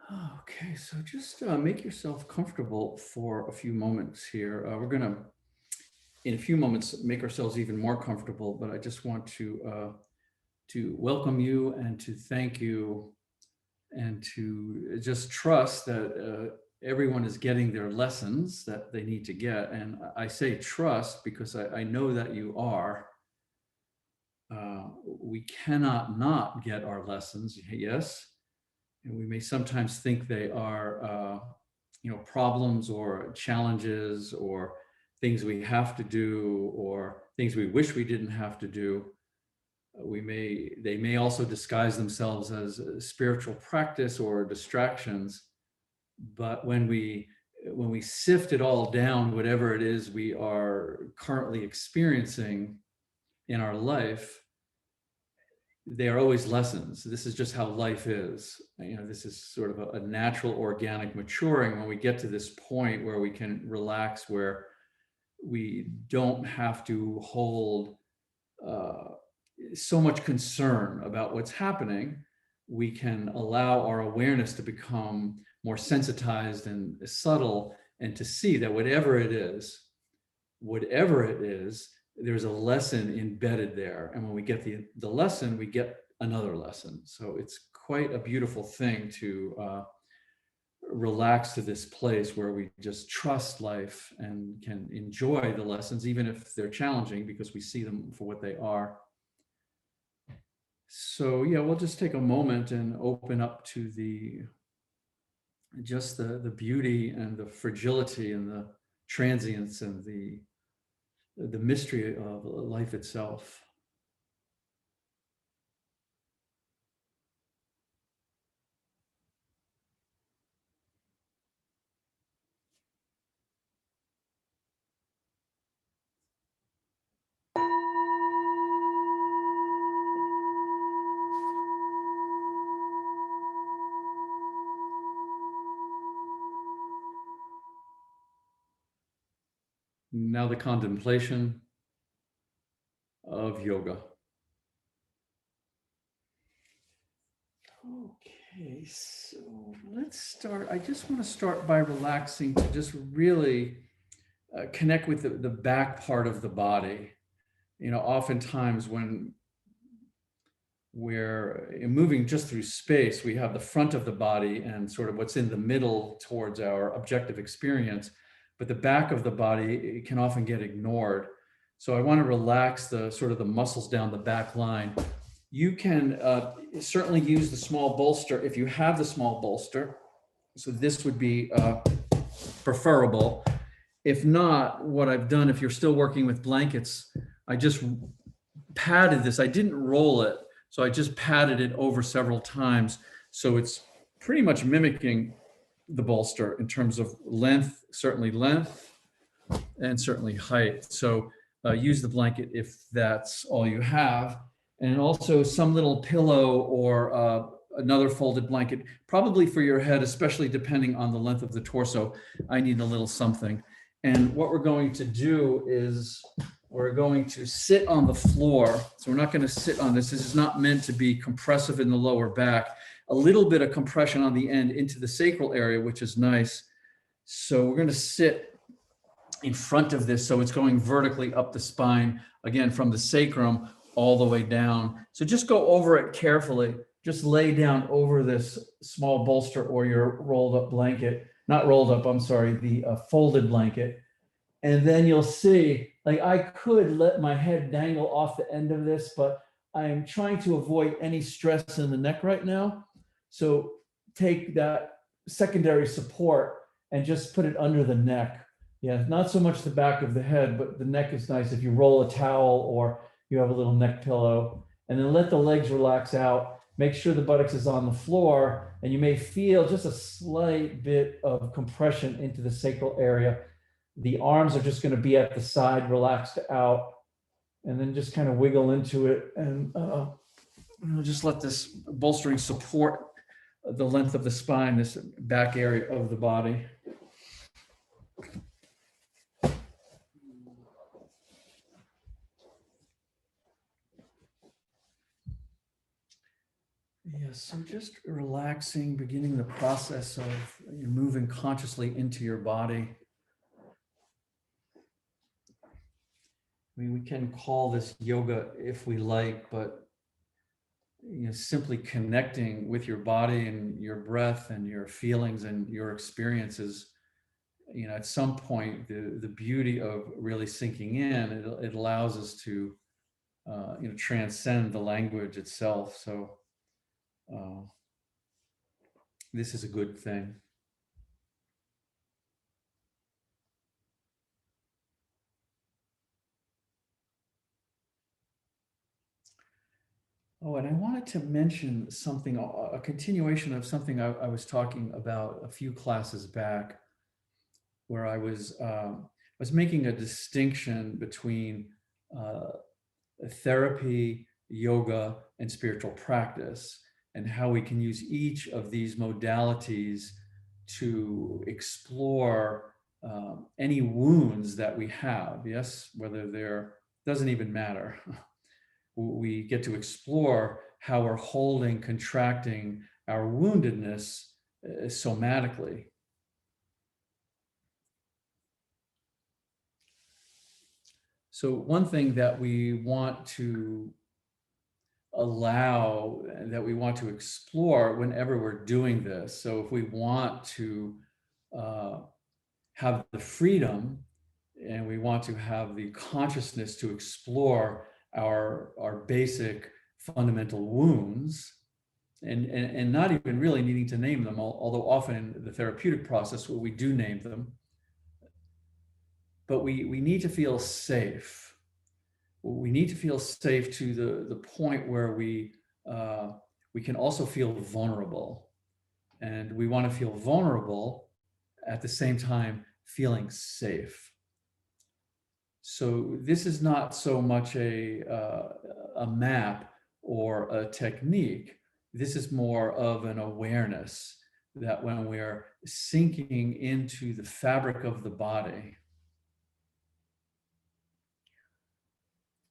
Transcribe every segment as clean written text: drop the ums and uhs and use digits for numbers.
Okay, so just make yourself comfortable for a few moments here. We're going to, in a few moments, make ourselves even more comfortable, but I just want to welcome you and to thank you and to just trust that everyone is getting their lessons that they need to get. And I say trust because I know that you are. We cannot not get our lessons, yes. And we may sometimes think they are, problems or challenges or things we have to do or things we wish we didn't have to do. They may also disguise themselves as a spiritual practice or distractions. But when we sift it all down, whatever it is we are currently experiencing in our life, they are always lessons. This is just how life is. This is sort of a natural, organic maturing when we get to this point where we can relax, where we don't have to hold so much concern about what's happening. We can allow our awareness to become more sensitized and subtle, and to see that whatever it is, there's a lesson embedded there. And when we get the lesson, we get another lesson. So it's quite a beautiful thing to relax to this place where we just trust life and can enjoy the lessons, even if they're challenging, because we see them for what they are. So yeah, we'll just take a moment and open up to the beauty and the fragility and the transience and the mystery of life itself. Now the contemplation of yoga. Okay, so let's start. I just want to start by relaxing to just really connect with the back part of the body. Oftentimes when we're moving just through space, we have the front of the body and sort of what's in the middle towards our objective experience, but the back of the body can often get ignored. So I want to relax the sort of the muscles down the back line. You can certainly use the small bolster if you have the small bolster. So this would be preferable. If not, what I've done, if you're still working with blankets, I just padded this. I didn't roll it. So I just padded it over several times. So it's pretty much mimicking the bolster in terms of length, and certainly height. So use the blanket if that's all you have. And also some little pillow or another folded blanket, probably for your head, especially depending on the length of the torso. I need a little something. And what we're going to do is we're going to sit on the floor. So we're not going to sit on this. This is not meant to be compressive in the lower back. A little bit of compression on the end into the sacral area, which is nice. So we're going to sit in front of this. So it's going vertically up the spine, again, from the sacrum all the way down. So just go over it carefully. Just lay down over this small bolster or your rolled up blanket. Not rolled up, I'm sorry, the folded blanket. And then you'll see, like, I could let my head dangle off the end of this, but I am trying to avoid any stress in the neck right now. So take that secondary support and just put it under the neck. Yeah, not so much the back of the head, but the neck is nice if you roll a towel or you have a little neck pillow. And then let the legs relax out. Make sure the buttocks is on the floor, and you may feel just a slight bit of compression into the sacral area. The arms are just going to be at the side, relaxed out, and then just kind of wiggle into it. And just let this bolstering support the length of the spine, this back area of the body. Yeah, so just relaxing, beginning the process of moving consciously into your body. We can call this yoga if we like, but simply connecting with your body and your breath and your feelings and your experiences, at some point, the beauty of really sinking in, it allows us to, transcend the language itself. So this is a good thing. Oh, and I wanted to mention something, a continuation of something I was talking about a few classes back, where I was making a distinction between therapy, yoga, and spiritual practice, and how we can use each of these modalities to explore any wounds that we have. Yes, whether they're, doesn't even matter. We get to explore how we're holding, contracting our woundedness somatically. So one thing that we want to allow, that we want to explore whenever we're doing this. So if we want to have the freedom and we want to have the consciousness to explore our basic fundamental wounds, and not even really needing to name them, although often in the therapeutic process we do name them, but we need to feel safe. We need to feel safe to the point where we can also feel vulnerable, and we want to feel vulnerable at the same time feeling safe. So this is not so much a map or a technique. This is more of an awareness that when we're sinking into the fabric of the body,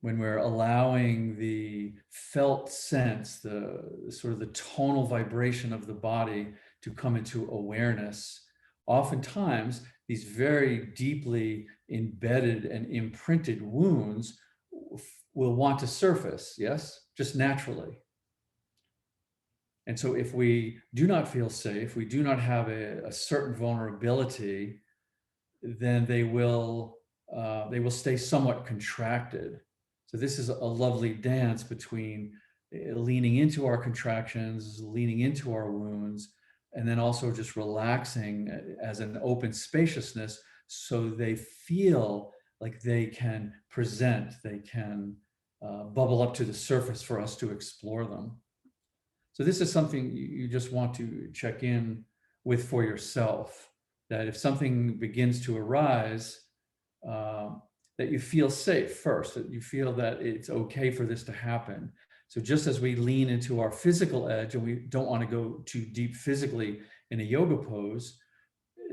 when we're allowing the felt sense, the sort of the tonal vibration of the body to come into awareness, oftentimes these very deeply embedded and imprinted wounds will want to surface, yes, just naturally. And so if we do not feel safe, we do not have a certain vulnerability, then they will stay somewhat contracted. So this is a lovely dance between leaning into our contractions, leaning into our wounds, and then also just relaxing as an open spaciousness, so they feel like they can present, they can bubble up to the surface for us to explore them. So this is something you just want to check in with for yourself, that if something begins to arise, that you feel safe first, that you feel that it's okay for this to happen. So just as we lean into our physical edge and we don't want to go too deep physically in a yoga pose,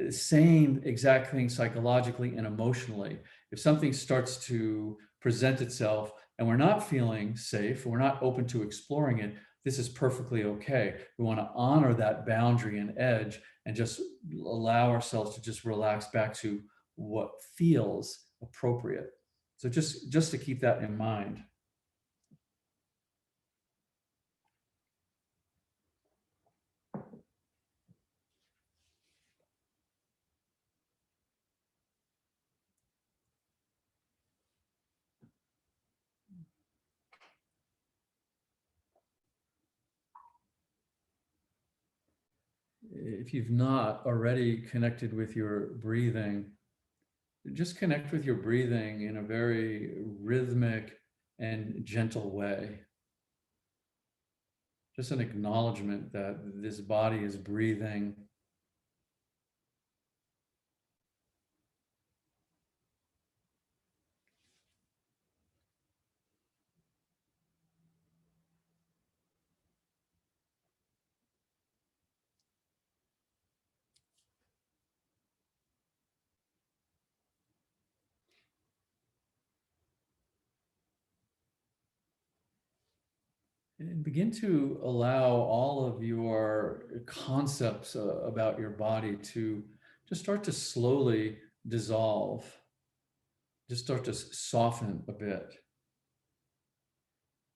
same exact thing psychologically and emotionally. If something starts to present itself and we're not feeling safe, we're not open to exploring it, this is perfectly okay. We want to honor that boundary and edge and just allow ourselves to just relax back to what feels appropriate. So just to keep that in mind. If you've not already connected with your breathing, just connect with your breathing in a very rhythmic and gentle way. Just an acknowledgement that this body is breathing. And begin to allow all of your concepts about your body to just start to slowly dissolve, just start to soften a bit,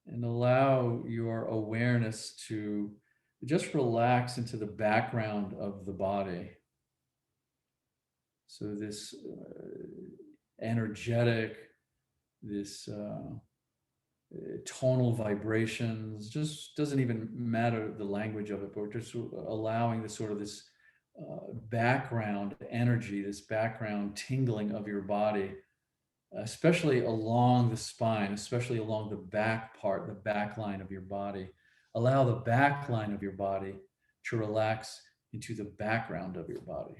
and allow your awareness to just relax into the background of the body. So this energetic, this tonal vibrations, just doesn't even matter the language of it, but just allowing the sort of this background energy, this background tingling of your body, especially along the spine, especially along the back part, the back line of your body. Allow the back line of your body to relax into the background of your body.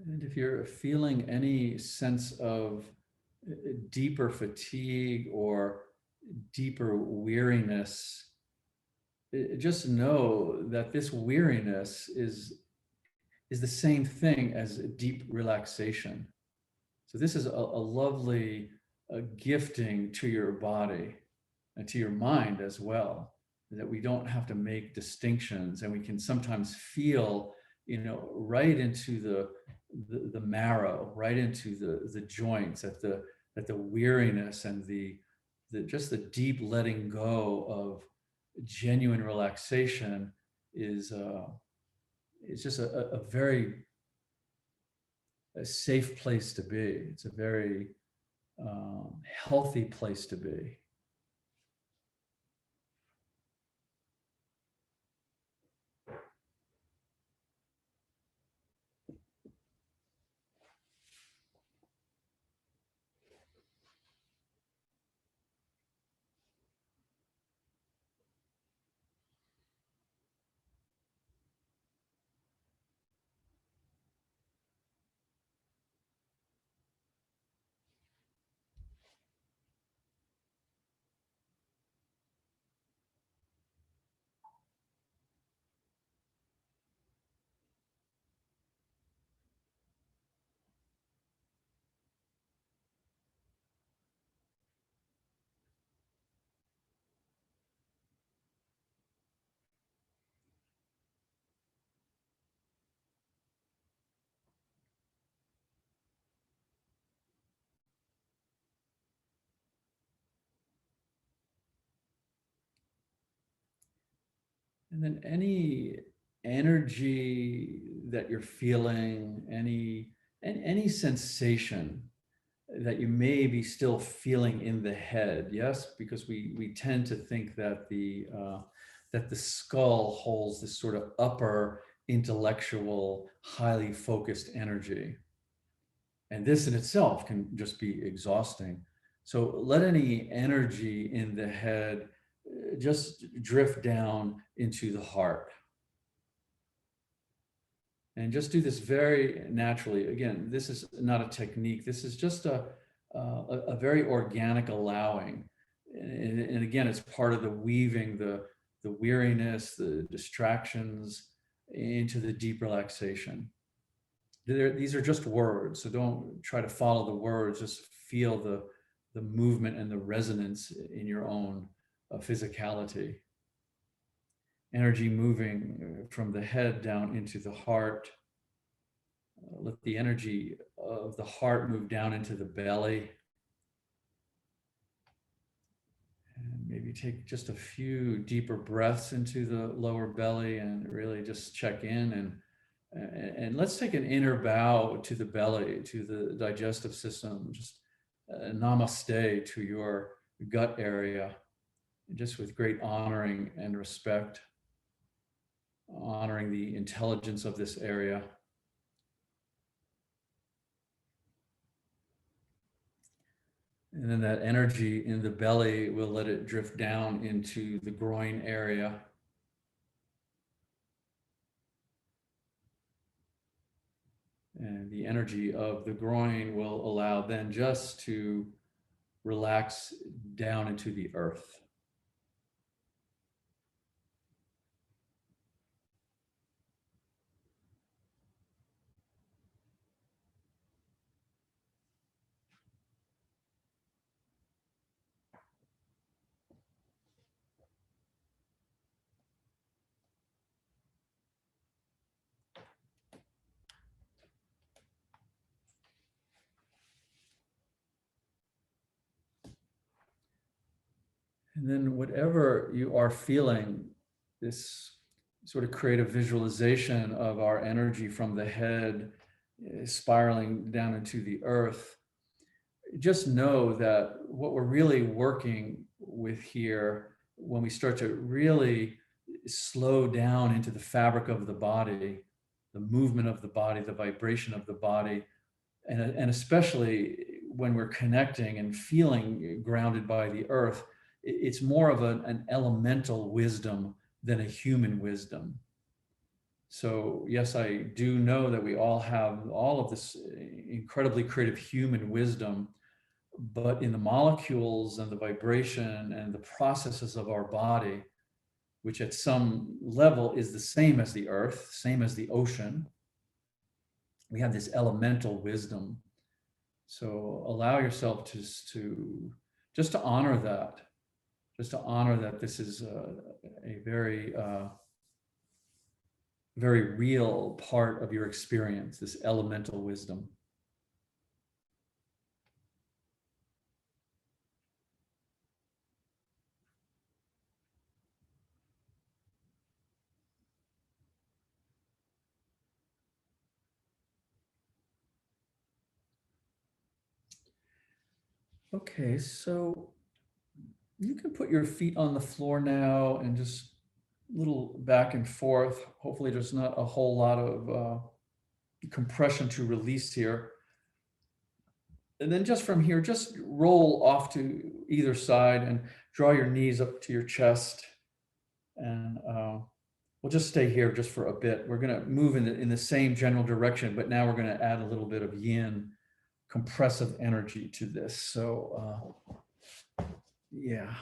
And if you're feeling any sense of deeper fatigue or deeper weariness, just know that this weariness is the same thing as deep relaxation. So this is a lovely gifting to your body and to your mind as well, that we don't have to make distinctions, and we can sometimes feel, right into the marrow, right into the joints, at the weariness and the just the deep letting go of genuine relaxation is just a very safe place to be. It's a very healthy place to be. And then any energy that you're feeling, any sensation that you may be still feeling in the head. Yes, because we tend to think that the skull holds this sort of upper intellectual, highly focused energy. And this in itself can just be exhausting. So let any energy in the head just drift down into the heart. And just do this very naturally. Again, this is not a technique. This is just a very organic allowing. And again, it's part of the weaving the weariness, the distractions into the deep relaxation. These are just words, so don't try to follow the words. Just feel the movement and the resonance in your own physicality. Energy moving from the head down into the heart. Let the energy of the heart move down into the belly. And maybe take just a few deeper breaths into the lower belly and really just check in. And let's take an inner bow to the belly, to the digestive system. Just namaste to your gut area, just with great honoring and respect, honoring the intelligence of this area. And then that energy in the belly, will let it drift down into the groin area. And the energy of the groin will allow then just to relax down into the earth. And then whatever you are feeling, this sort of creative visualization of our energy from the head spiraling down into the earth, just know that what we're really working with here, when we start to really slow down into the fabric of the body, the movement of the body, the vibration of the body, and especially when we're connecting and feeling grounded by the earth, it's more of an elemental wisdom than a human wisdom. So yes, I do know that we all have all of this incredibly creative human wisdom, but in the molecules and the vibration and the processes of our body, which at some level is the same as the earth, same as the ocean, we have this elemental wisdom. So allow yourself to just to honor that, this is a very, very real part of your experience, this elemental wisdom. Okay, so you can put your feet on the floor now and just a little back and forth. Hopefully there's not a whole lot of compression to release here. And then just from here, just roll off to either side and draw your knees up to your chest. And we'll just stay here just for a bit. We're going to move in the same general direction, but now we're going to add a little bit of yin compressive energy to this. So yeah.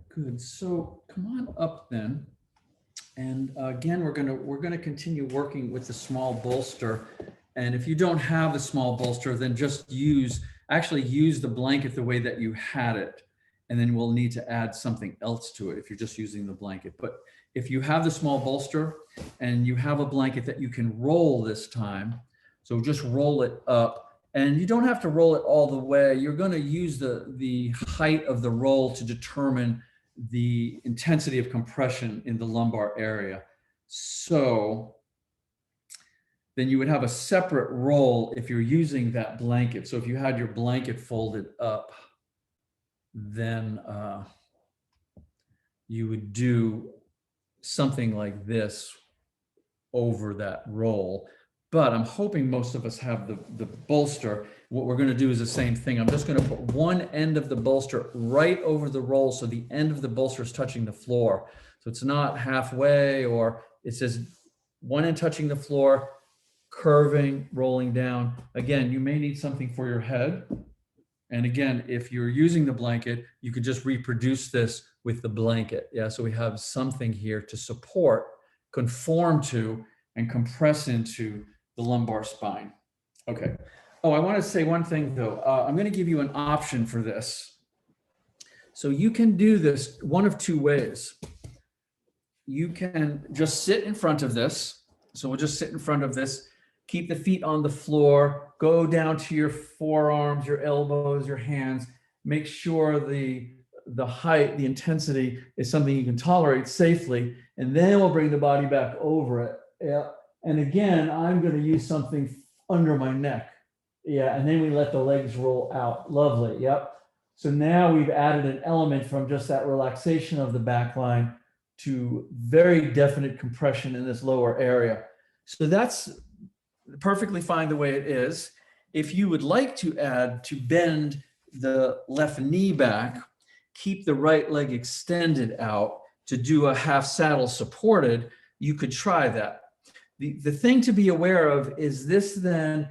Good. So come on up then. And again, we're gonna continue working with the small bolster. And if you don't have the small bolster, then just actually use the blanket the way that you had it. And then we'll need to add something else to it if you're just using the blanket. But if you have the small bolster and you have a blanket that you can roll this time, so just roll it up. And you don't have to roll it all the way. You're going to use the height of the roll to determine the intensity of compression in the lumbar area. So then you would have a separate roll if you're using that blanket. So if you had your blanket folded up, then you would do something like this over that roll. But I'm hoping most of us have the bolster. What we're going to do is the same thing. I'm just going to put one end of the bolster right over the roll, so the end of the bolster is touching the floor. So it's not halfway, or it says one end touching the floor, curving, rolling down. Again, you may need something for your head. And again, if you're using the blanket, you could just reproduce this with the blanket. Yeah, so we have something here to support, conform to, and compress into the lumbar spine. Okay. Oh, I want to say one thing though. I'm going to give you an option for this. So you can do this one of two ways. You can just sit in front of this. So we'll just sit in front of this, keep the feet on the floor, go down to your forearms, your elbows, your hands. Make sure the height, the intensity is something you can tolerate safely. And then we'll bring the body back over it. Yeah. And again, I'm going to use something under my neck. Yeah. And then we let the legs roll out. Lovely. Yep. So now we've added an element from just that relaxation of the back line to very definite compression in this lower area. So that's perfectly fine the way it is. If you would like to add to bend the left knee back, keep the right leg extended out to do a half saddle supported, you could try that. The thing to be aware of is this then,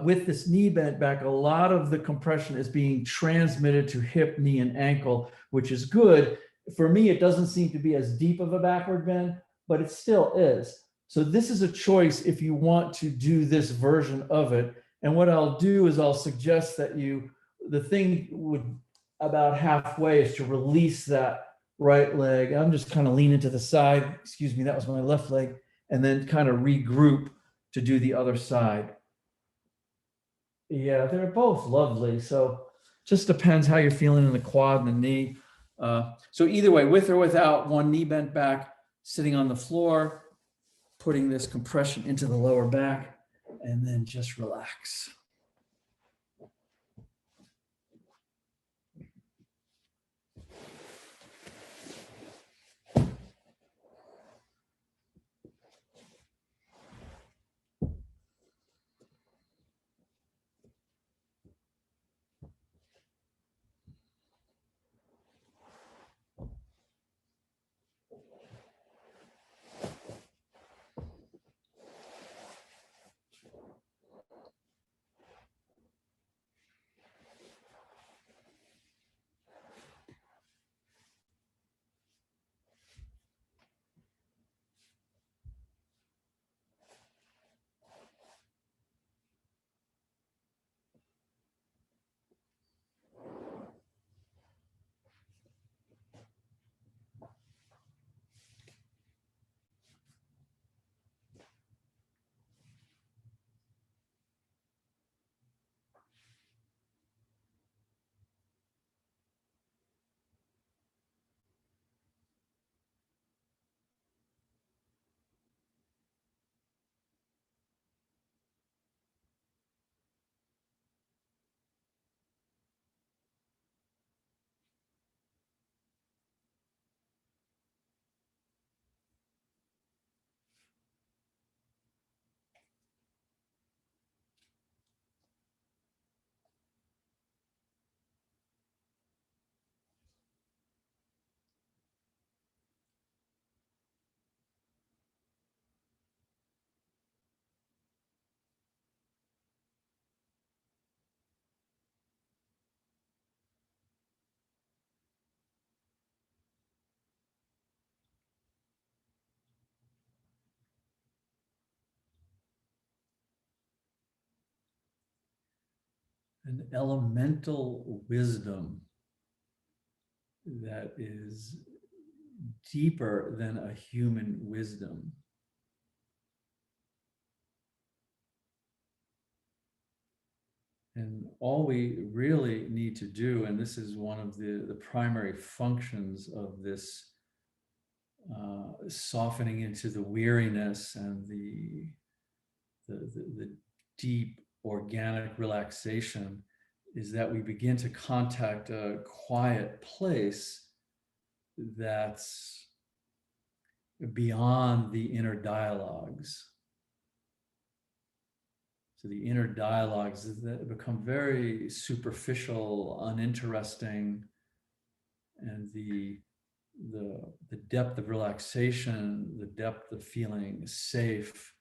with this knee bent back, a lot of the compression is being transmitted to hip, knee, and ankle, which is good. For me, it doesn't seem to be as deep of a backward bend, but it still is. So this is a choice if you want to do this version of it. And what I'll do is I'll suggest that the thing would about halfway is to release that right leg. I'm just kind of leaning to the side. Excuse me, that was my left leg. And then kind of regroup to do the other side. Yeah, they're both lovely. So just depends how you're feeling in the quad and the knee. So either way, with or without, one knee bent back, sitting on the floor, putting this compression into the lower back, and then just relax. An elemental wisdom that is deeper than a human wisdom. And all we really need to do, and this is one of the primary functions of this softening into the weariness and the deep organic relaxation, is that we begin to contact a quiet place that's beyond the inner dialogues. So the inner dialogues that become very superficial, uninteresting, and the depth of relaxation, the depth of feeling safe,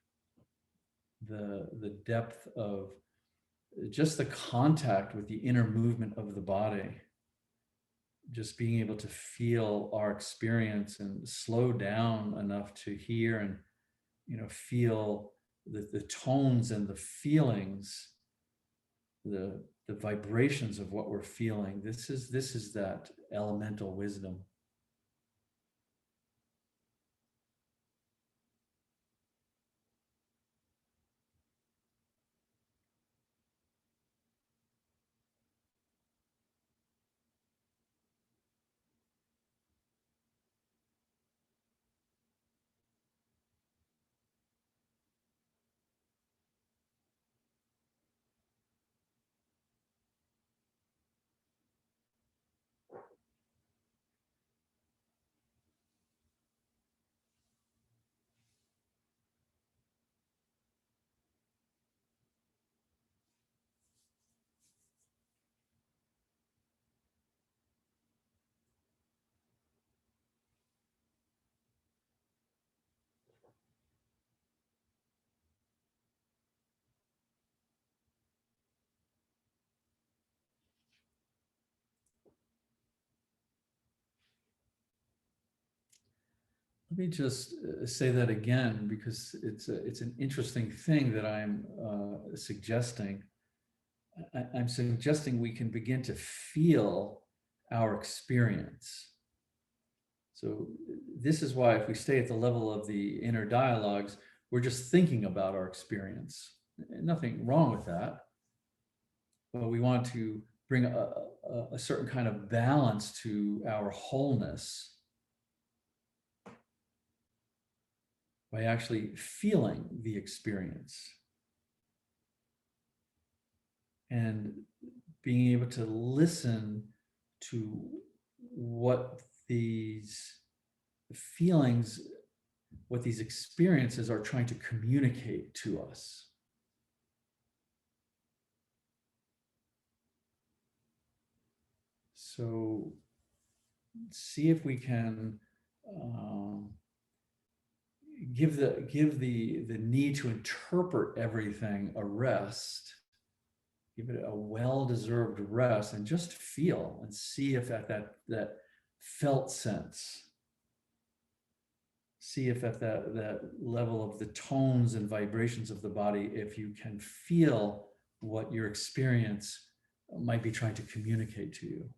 the depth of just the contact with the inner movement of the body, just being able to feel our experience and slow down enough to hear and feel the tones and the feelings, the vibrations of what we're feeling. This is that elemental wisdom. Let me just say that again, because it's an interesting thing that I'm suggesting. I'm suggesting we can begin to feel our experience. So this is why if we stay at the level of the inner dialogues, we're just thinking about our experience. Nothing wrong with that. But we want to bring a certain kind of balance to our wholeness by actually feeling the experience and being able to listen to what these feelings, what these experiences are trying to communicate to us. So see if we can give the need to interpret everything a rest, give it a well-deserved rest, and just feel and see if at that felt sense, see if at that level of the tones and vibrations of the body, if you can feel what your experience might be trying to communicate to you.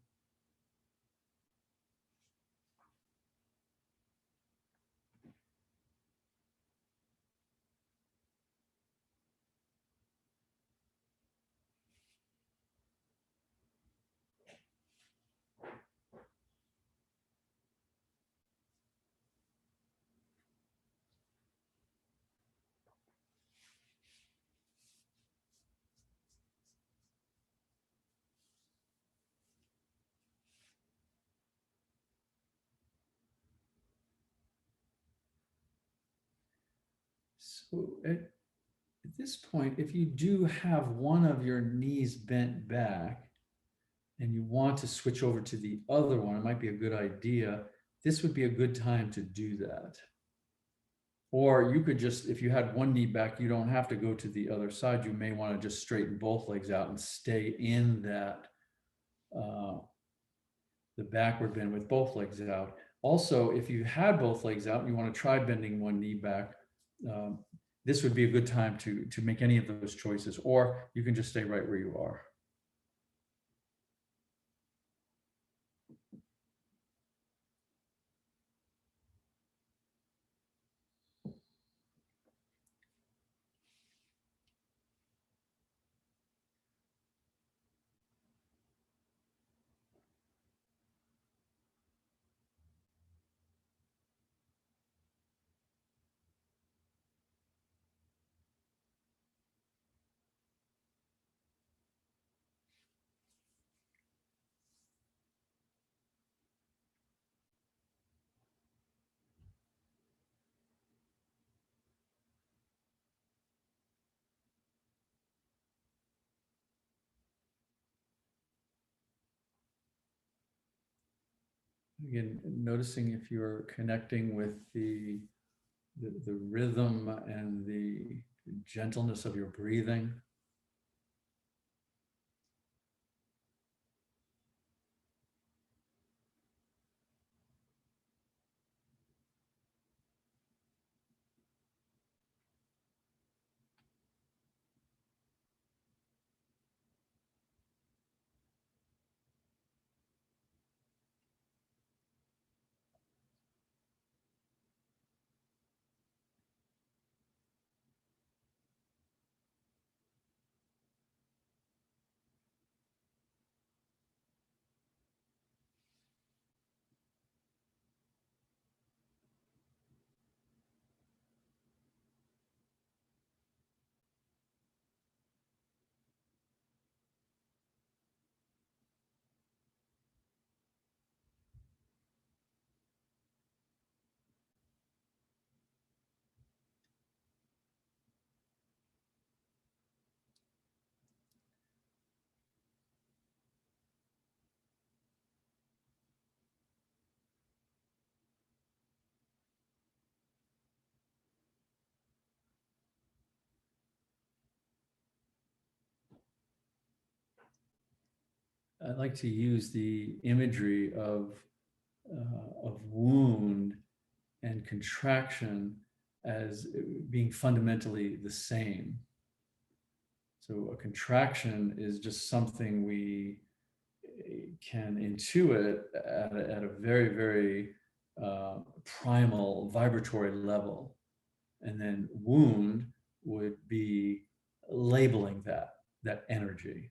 So at this point, if you do have one of your knees bent back and you want to switch over to the other one, it might be a good idea. This would be a good time to do that. Or you could just, if you had one knee back, you don't have to go to the other side. You may want to just straighten both legs out and stay in that, the backward bend with both legs out. Also, if you had both legs out and you want to try bending one knee back, this would be a good time to make any of those choices, or you can just stay right where you are. Again, noticing if you're connecting with the rhythm and the gentleness of your breathing. I like to use the imagery of wound and contraction as being fundamentally the same. So a contraction is just something we can intuit at a very, very primal vibratory level. And then wound would be labeling that energy.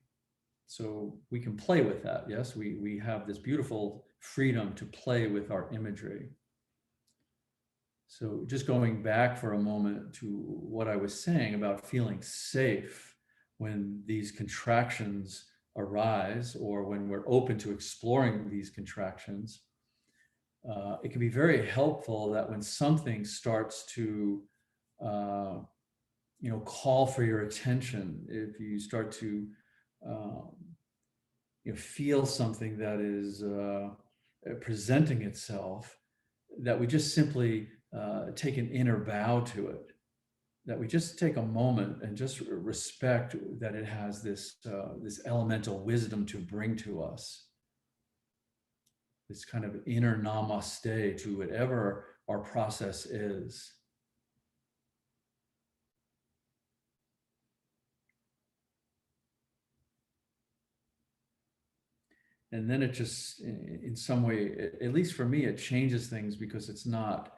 So we can play with that. Yes, we have this beautiful freedom to play with our imagery. So just going back for a moment to what I was saying about feeling safe when these contractions arise, or when we're open to exploring these contractions, it can be very helpful that when something starts to call for your attention, if you start to feel something that is presenting itself, that we just simply take an inner bow to it, that we just take a moment and just respect that it has this elemental wisdom to bring to us, this kind of inner namaste to whatever our process is. And then it just, in some way, at least for me, it changes things, because it's not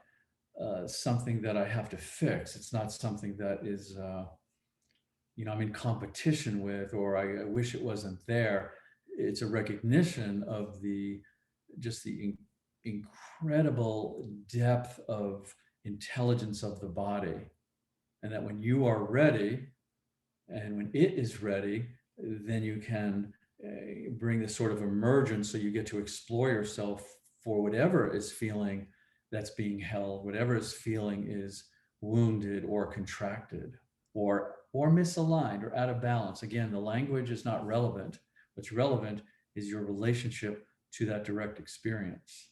something that I have to fix. It's not something that is, I'm in competition with, or I wish it wasn't there. It's a recognition of the incredible depth of intelligence of the body. And that when you are ready, and when it is ready, then you can bring this sort of emergence, so you get to explore yourself for whatever is feeling that's being held, whatever is feeling is wounded or contracted or misaligned or out of balance. Again, the language is not relevant. What's relevant is your relationship to that direct experience.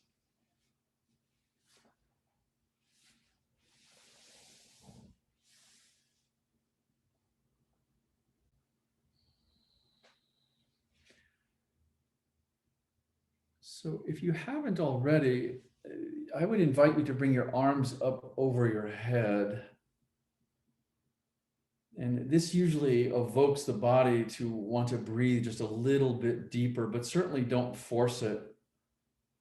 So if you haven't already, I would invite you to bring your arms up over your head. And this usually evokes the body to want to breathe just a little bit deeper, but certainly don't force it.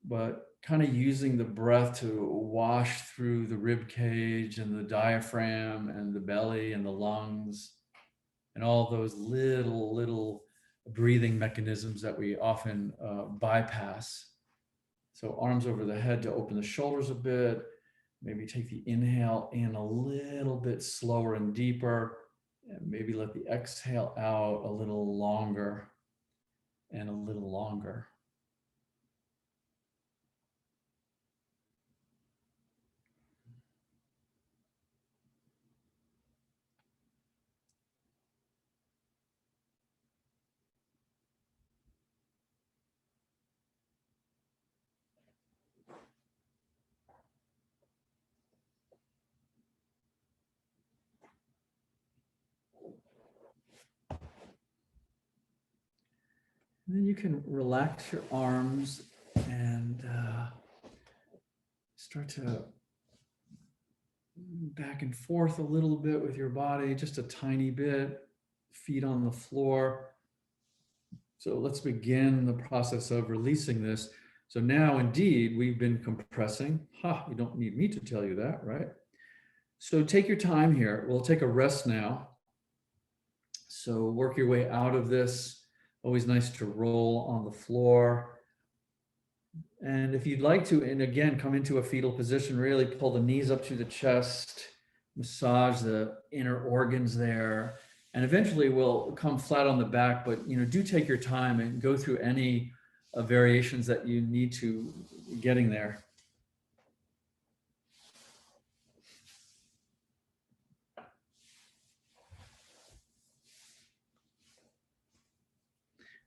But kind of using the breath to wash through the rib cage and the diaphragm and the belly and the lungs and all those little breathing mechanisms that we often bypass. So arms over the head to open the shoulders a bit. Maybe take the inhale in a little bit slower and deeper. And maybe let the exhale out a little longer and a little longer. And then you can relax your arms and start to back and forth a little bit with your body, just a tiny bit, feet on the floor. So let's begin the process of releasing this. So now indeed, we've been compressing. You don't need me to tell you that, right? So take your time here. We'll take a rest now. So work your way out of this. Always nice to roll on the floor. And if you'd like to, and again, come into a fetal position, really pull the knees up to the chest, massage the inner organs there, and eventually we'll come flat on the back, but do take your time and go through any variations that you need to getting there.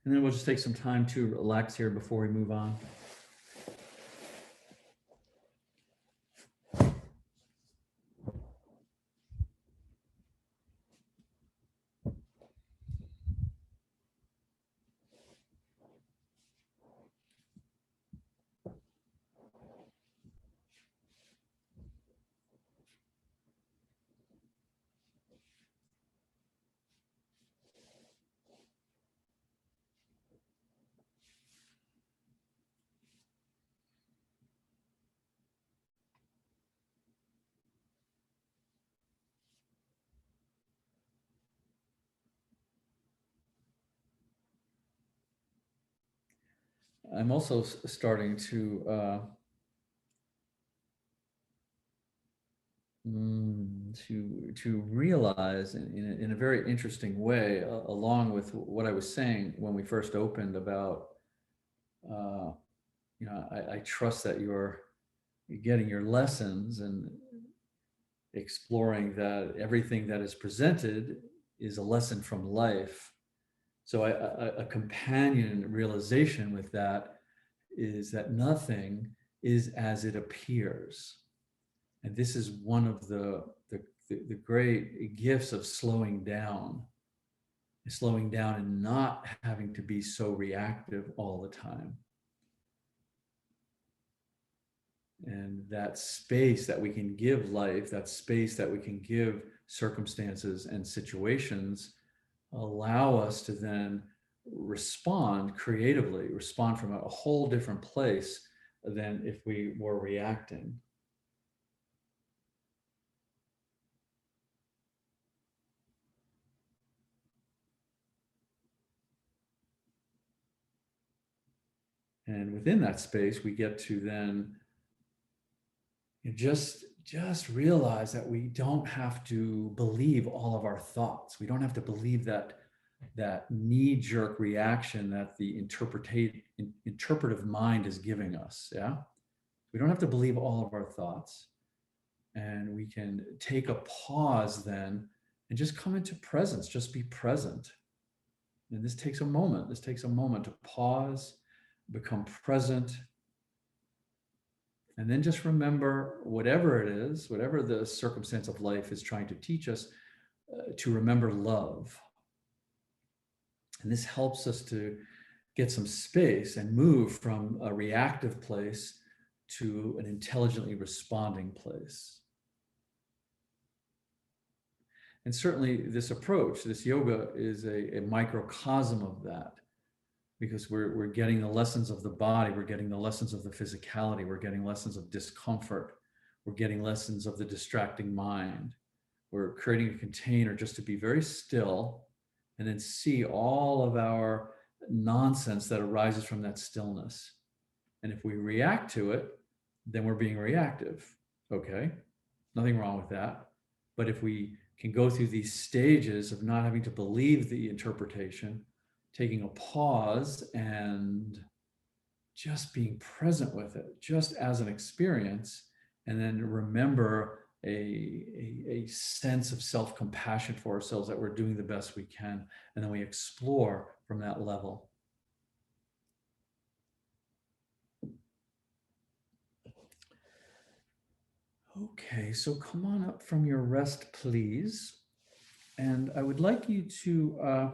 And then we'll just take some time to relax here before we move on. I'm also starting to realize in a very interesting way, along with what I was saying when we first opened about, uh, I trust that you're getting your lessons and exploring that everything that is presented is a lesson from life. So a companion realization with that is that nothing is as it appears. And this is one of the great gifts of slowing down and not having to be so reactive all the time. And that space that we can give life, that space that we can give circumstances and situations, allow us to then respond creatively, respond from a whole different place than if we were reacting. And within that space, we get to then just realize that we don't have to believe all of our thoughts. We don't have to believe that knee-jerk reaction that the interpretive mind is giving us. Yeah, we don't have to believe all of our thoughts, and we can take a pause then and just come into presence. Just be present. And this takes a moment. This takes a moment to pause, become present, and then just remember whatever it is, whatever the circumstance of life is trying to teach us, to remember love. And this helps us to get some space and move from a reactive place to an intelligently responding place. And certainly this approach, this yoga, is a microcosm of that, because we're getting the lessons of the body, we're getting the lessons of the physicality, we're getting lessons of discomfort, we're getting lessons of the distracting mind. We're creating a container just to be very still and then see all of our nonsense that arises from that stillness. And if we react to it, then we're being reactive. Okay, nothing wrong with that. But if we can go through these stages of not having to believe the interpretation, taking a pause and just being present with it, just as an experience, and then remember a sense of self-compassion for ourselves, that we're doing the best we can, and then we explore from that level. Okay, so come on up from your rest, please. And I would like you to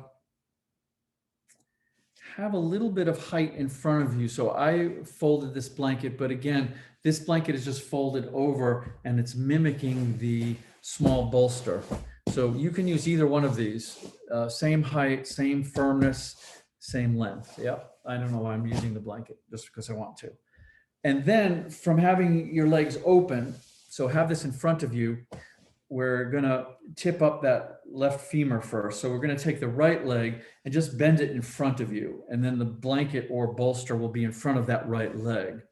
have a little bit of height in front of you. So I folded this blanket, but again, this blanket is just folded over and it's mimicking the small bolster. So you can use either one of these, same height, same firmness, same length. Yep, I don't know why I'm using the blanket, just because I want to. And then from having your legs open, so have this in front of you, we're gonna tip up that left femur first. So we're gonna take the right leg and just bend it in front of you. And then the blanket or bolster will be in front of that right leg.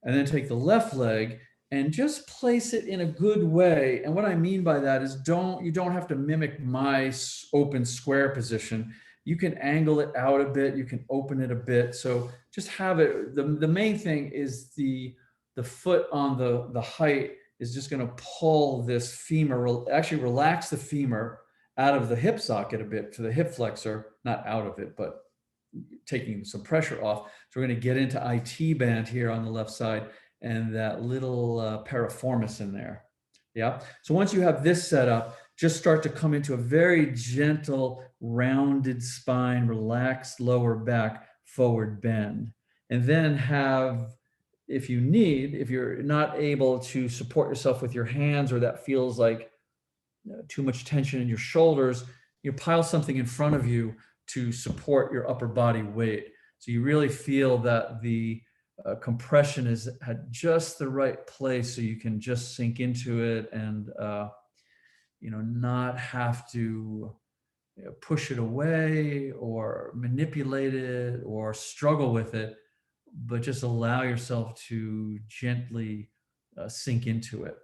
And then take the left leg and just place it in a good way. And what I mean by that is you don't have to mimic my open square position. You can angle it out a bit, you can open it a bit. So just have it, the main thing is the foot on the height is just going to pull this femur, actually relax the femur out of the hip socket a bit to the hip flexor, not out of it, but taking some pressure off. So we're going to get into IT band here on the left side and that little piriformis in there. Yeah. So once you have this set up, just start to come into a very gentle, rounded spine, relaxed lower back, forward bend. And then have, if you're not able to support yourself with your hands, or that feels like too much tension in your shoulders, you pile something in front of you to support your upper body weight. So you really feel that the compression is at just the right place, so you can just sink into it and not have to push it away or manipulate it or struggle with it. but just allow yourself to gently sink into it.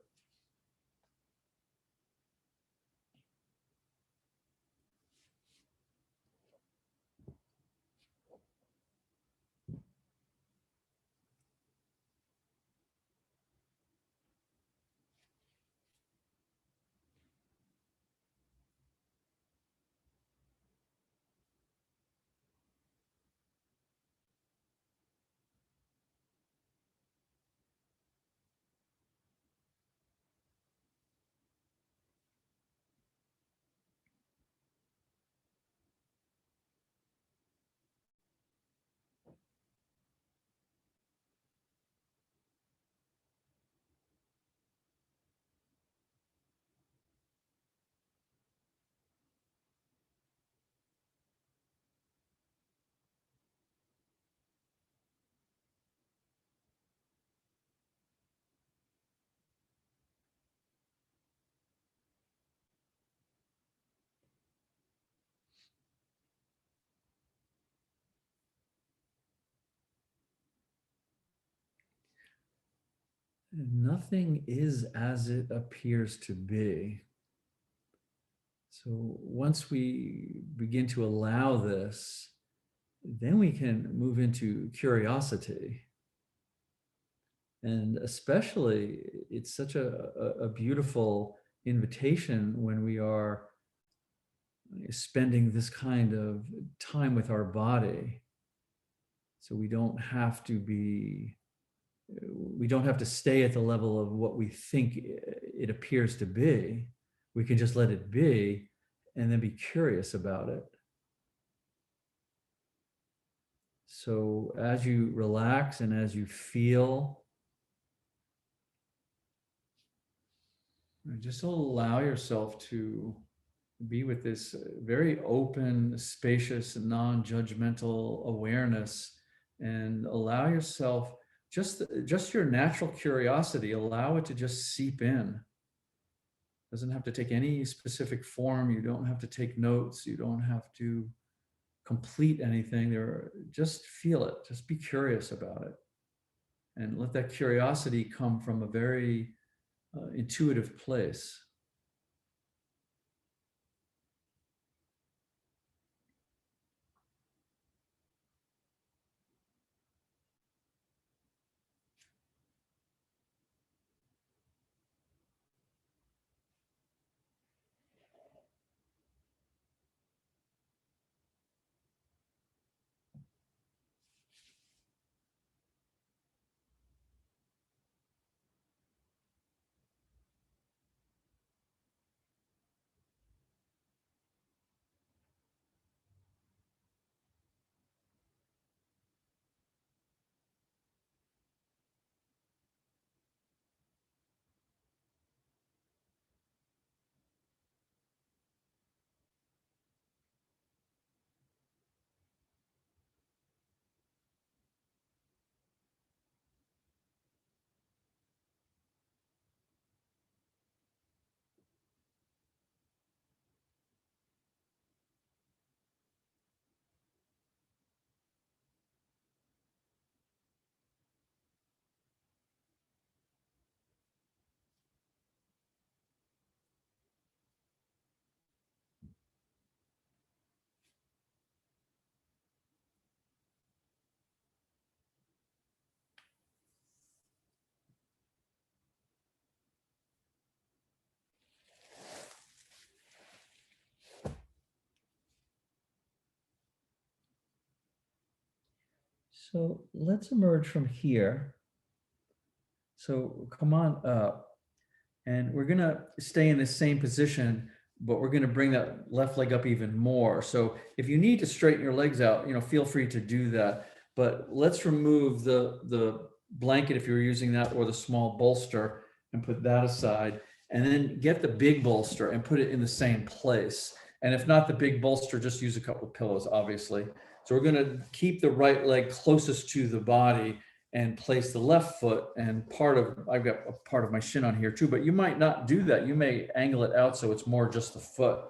Nothing is as it appears to be. So once we begin to allow this, then we can move into curiosity. And especially, it's such a beautiful invitation when we are spending this kind of time with our body. So we don't have to stay at the level of what we think it appears to be. We can just let it be and then be curious about it. So as you relax and as you feel, just allow yourself to be with this very open, spacious, non-judgmental awareness, and allow yourself just your natural curiosity, allow it to just seep in. Doesn't have to take any specific form. You don't have to take notes. You don't have to complete anything. Just feel it. Just be curious about it. And let that curiosity come from a very intuitive place. So let's emerge from here. So come on up, and we're gonna stay in the same position, but we're gonna bring that left leg up even more. So if you need to straighten your legs out, feel free to do that. But let's remove the blanket if you're using that, or the small bolster, and put that aside. And then get the big bolster and put it in the same place. And if not the big bolster, just use a couple of pillows, obviously. So we're gonna keep the right leg closest to the body and place the left foot, and I've got a part of my shin on here too, but you might not do that. You may angle it out so it's more just the foot.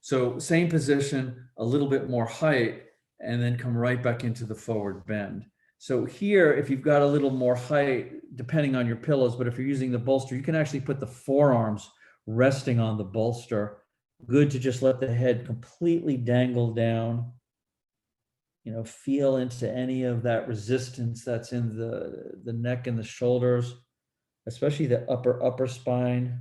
So same position, a little bit more height, and then come right back into the forward bend. So here, if you've got a little more height, depending on your pillows, but if you're using the bolster, you can actually put the forearms resting on the bolster. Good to just let the head completely dangle down. Feel into any of that resistance that's in the neck and the shoulders, especially the upper spine.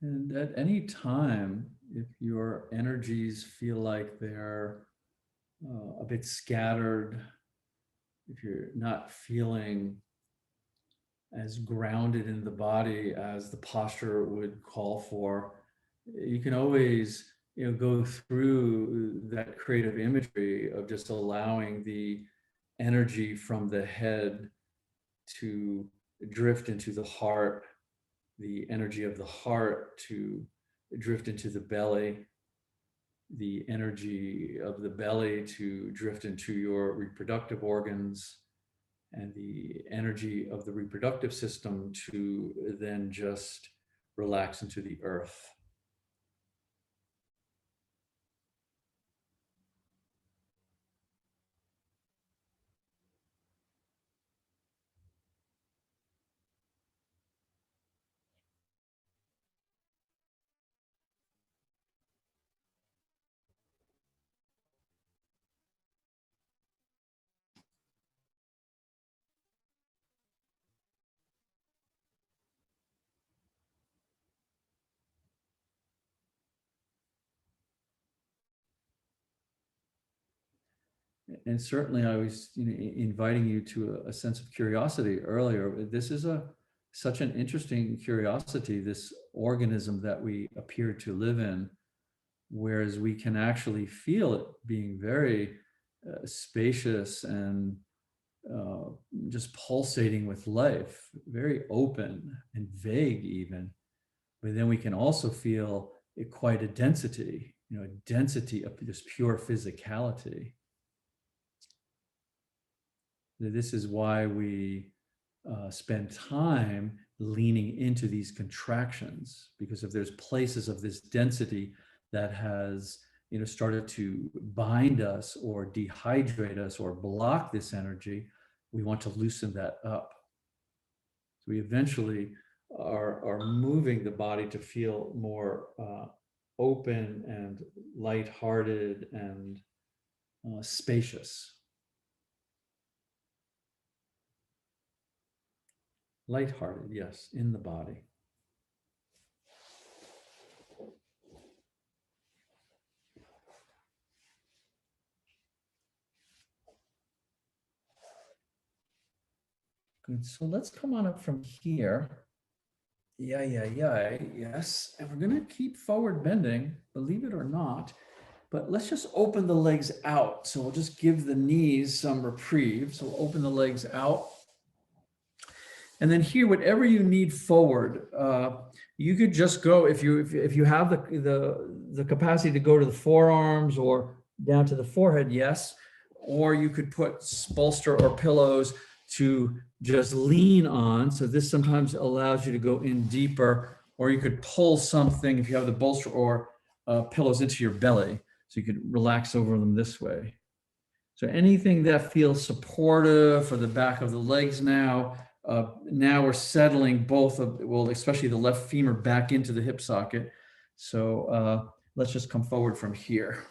And at any time, if your energies feel like they're a bit scattered, if you're not feeling as grounded in the body as the posture would call for, you can always go through that creative imagery of just allowing the energy from the head to drift into the heart, the energy of the heart to drift into the belly, the energy of the belly to drift into your reproductive organs, and the energy of the reproductive system to then just relax into the earth. And certainly I was inviting you to a sense of curiosity earlier. This is such an interesting curiosity, this organism that we appear to live in, whereas we can actually feel it being very spacious and uh, just pulsating with life, very open and vague even. But then we can also feel quite a density, a density of just pure physicality. This is why we spend time leaning into these contractions, because if there's places of this density that has started to bind us or dehydrate us or block this energy, we want to loosen that up. So we eventually are moving the body to feel more open and lighthearted and spacious. Lighthearted, yes, in the body. Good. So let's come on up from here. Yeah, yeah, yeah. Yes. And we're going to keep forward bending, believe it or not. But let's just open the legs out. So we'll just give the knees some reprieve. So we'll open the legs out. And then here, whatever you need forward, you could just go if you have the capacity to go to the forearms or down to the forehead, yes. Or you could put bolster or pillows to just lean on. So this sometimes allows you to go in deeper, or you could pull something if you have the bolster or pillows into your belly. So you could relax over them this way. So anything that feels supportive for the back of the legs now. Now we're settling both of, well, especially the left femur back into the hip socket. So let's just come forward from here.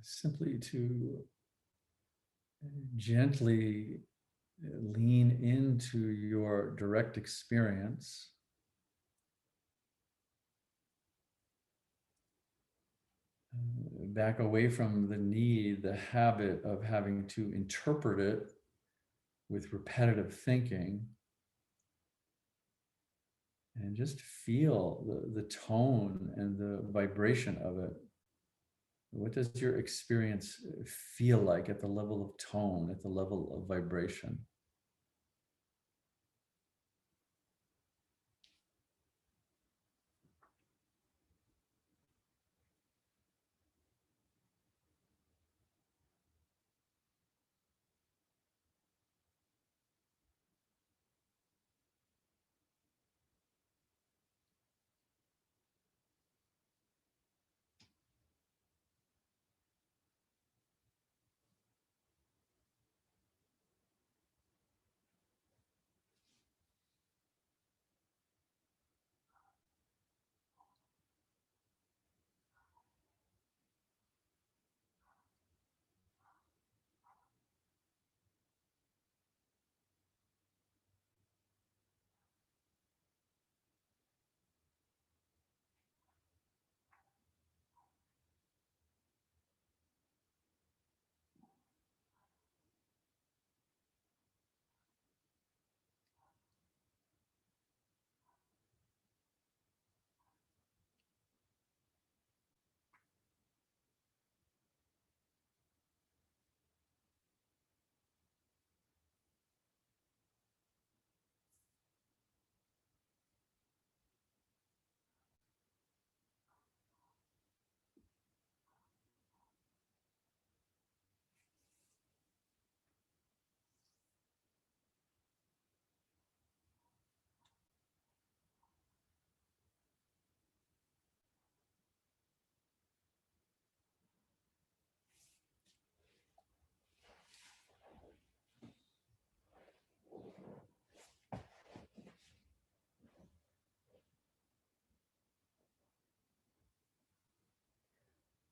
Simply to gently lean into your direct experience. Back away from the need, the habit of having to interpret it with repetitive thinking, and just feel the tone and the vibration of it. What does your experience feel like at the level of tone, at the level of vibration?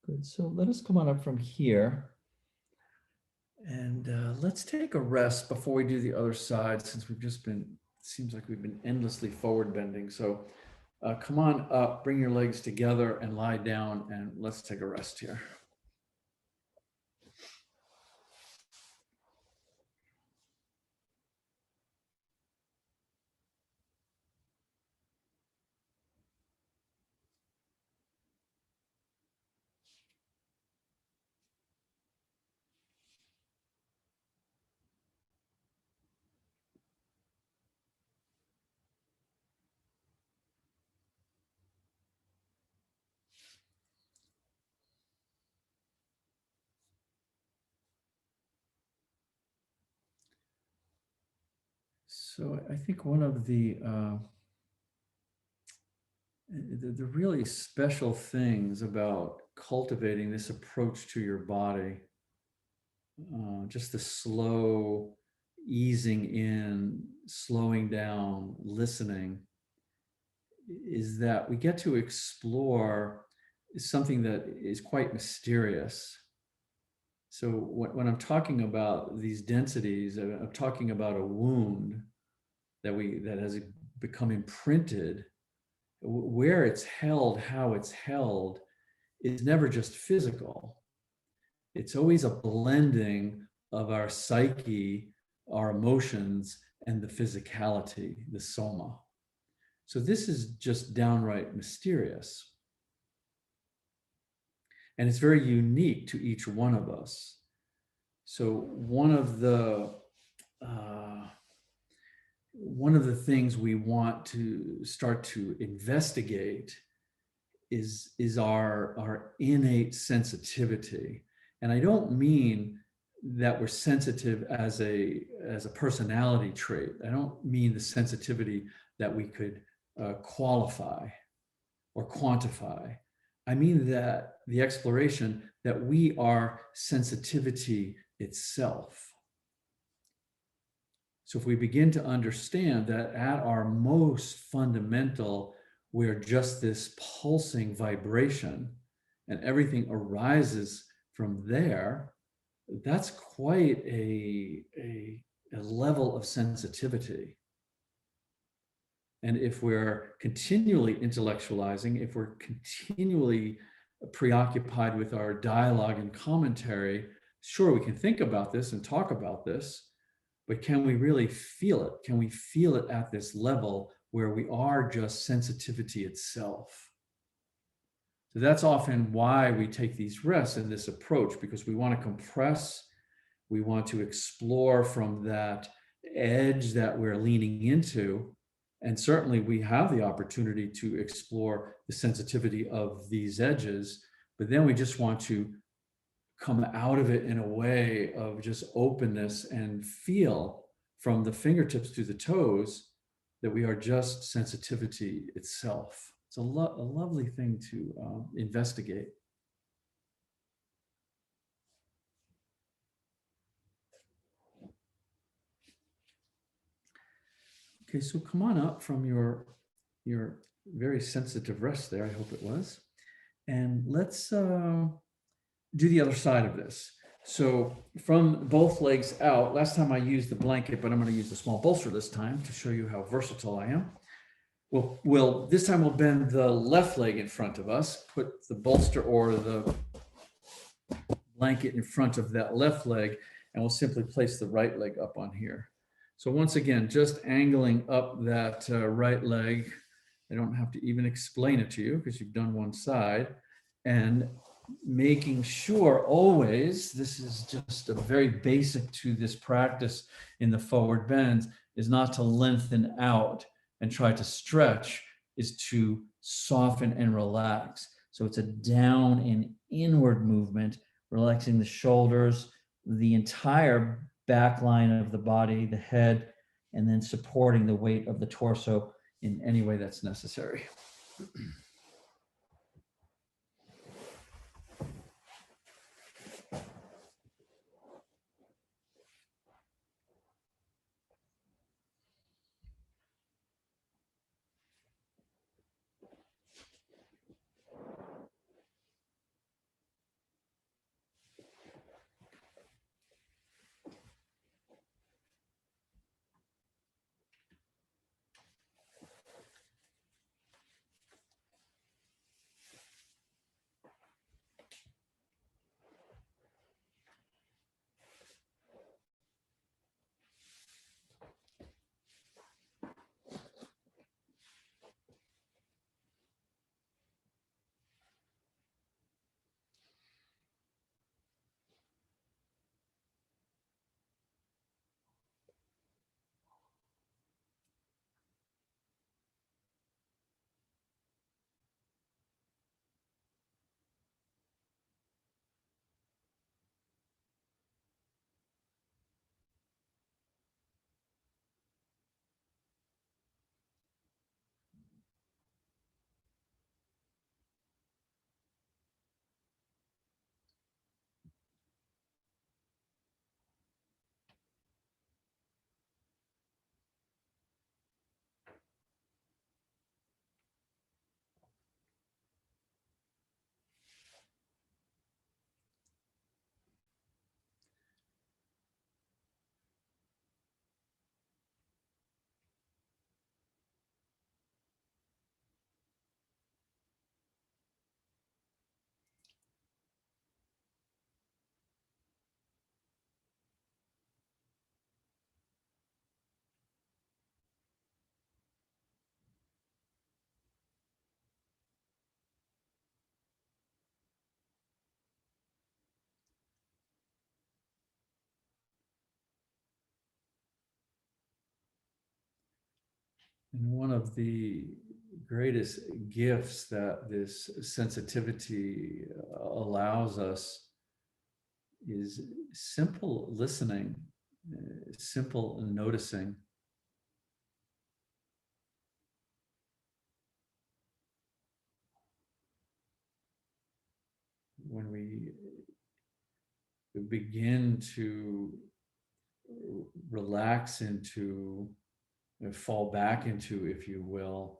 Good. So let us come on up from here. And let's take a rest before we do the other side, since we've just been, it seems like we've been endlessly forward bending. So come on up, bring your legs together and lie down, and let's take a rest here. So I think one of the really special things about cultivating this approach to your body, just the slow easing in, slowing down, listening, is that we get to explore something that is quite mysterious. So when I'm talking about these densities, I'm talking about a wound that has become imprinted. Where it's held, how it's held, is never just physical. It's always a blending of our psyche, our emotions, and the physicality, the soma. So this is just downright mysterious. And it's very unique to each one of us. So one of the things we want to start to investigate is our innate sensitivity. And I don't mean that we're sensitive as a personality trait. I don't mean the sensitivity that we could qualify or quantify. I mean that the exploration that we are sensitivity itself. So if we begin to understand that at our most fundamental, we're just this pulsing vibration and everything arises from there, that's quite a level of sensitivity. And if we're continually intellectualizing, if we're continually preoccupied with our dialogue and commentary, sure, we can think about this and talk about this, but can we really feel it? Can we feel it at this level where we are just sensitivity itself? So that's often why we take these rests in this approach, because we want to compress, we want to explore from that edge that we're leaning into. And certainly we have the opportunity to explore the sensitivity of these edges, but then we just want to come out of it in a way of just openness and feel from the fingertips to the toes that we are just sensitivity itself. It's a lovely thing to investigate. Okay, so come on up from your very sensitive rest there, I hope it was. And let's do the other side of this. So from both legs out, last time I used the blanket, but I'm going to use the small bolster this time to show you how versatile I am. This time we'll bend the left leg in front of us, put the bolster or the blanket in front of that left leg, and we'll simply place the right leg up on here. So once again, just angling up that right leg. I don't have to even explain it to you because you've done one side. And making sure always, this is just a very basic to this practice in the forward bends, is not to lengthen out and try to stretch, is to soften and relax. So it's a down and inward movement, relaxing the shoulders, the entire back line of the body, the head, and then supporting the weight of the torso in any way that's necessary. And one of the greatest gifts that this sensitivity allows us is simple listening, simple noticing. When we begin to relax into, fall back into, if you will,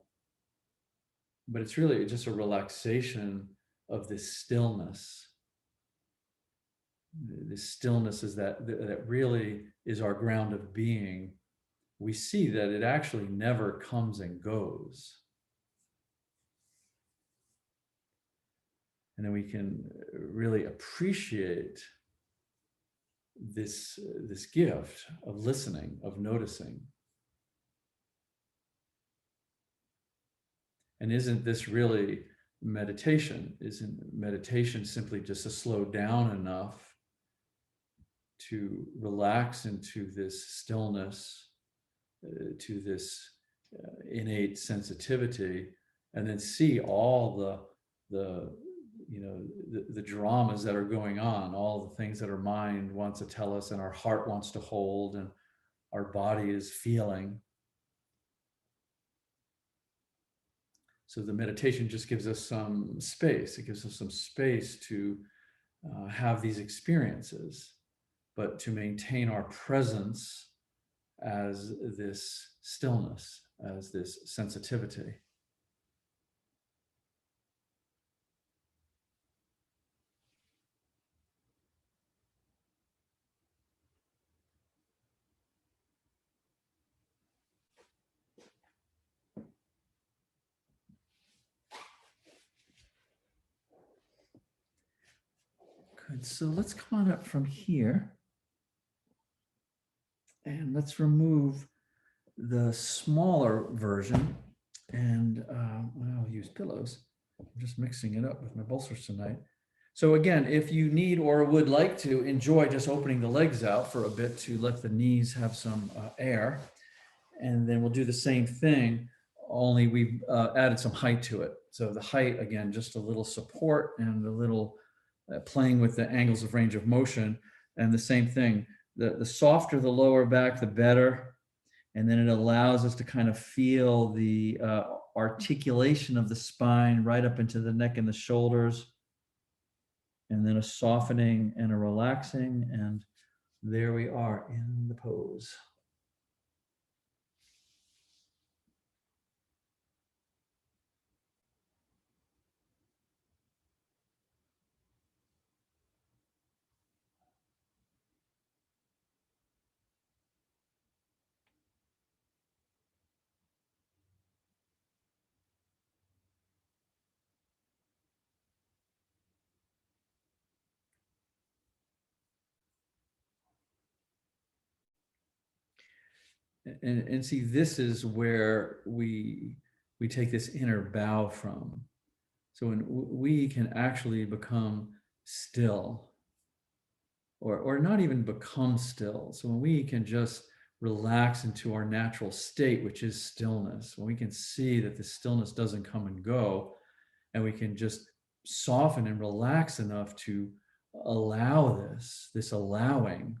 but it's really just a relaxation of this stillness. This stillness is that really is our ground of being. We see that it actually never comes and goes. And then we can really appreciate this gift of listening, of noticing. And isn't this really meditation? Isn't meditation simply just to slow down enough to relax into this stillness, to this innate sensitivity, and then see all the dramas that are going on, all the things that our mind wants to tell us and our heart wants to hold and our body is feeling. So the meditation just gives us some space. It gives us some space to have these experiences, but to maintain our presence as this stillness, as this sensitivity. Good, so let's come on up from here and let's remove the smaller version, and I'll use pillows. I'm just mixing it up with my bolsters tonight. So again, if you need or would like to enjoy just opening the legs out for a bit to let the knees have some air, and then we'll do the same thing, only we've added some height to it. So the height, again, just a little support and a little playing with the angles of range of motion, and the same thing. The softer the lower back, the better. And then it allows us to kind of feel the articulation of the spine right up into the neck and the shoulders. And then a softening and a relaxing. And there we are in the pose. And see, this is where we take this inner bow from. So when we can actually become still, or not even become still. So when we can just relax into our natural state, which is stillness, when we can see that the stillness doesn't come and go, and we can just soften and relax enough to allow this allowing.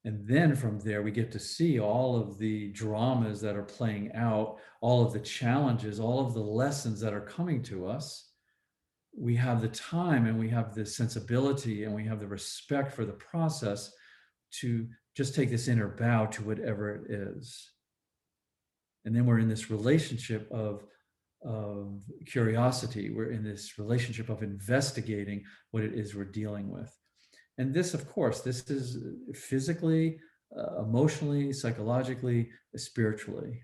And then from there, we get to see all of the dramas that are playing out, all of the challenges, all of the lessons that are coming to us. We have the time and we have the sensibility and we have the respect for the process to just take this inner bow to whatever it is. And then we're in this relationship of curiosity. We're in this relationship of investigating what it is we're dealing with. And this, of course, this is physically, emotionally, psychologically, spiritually.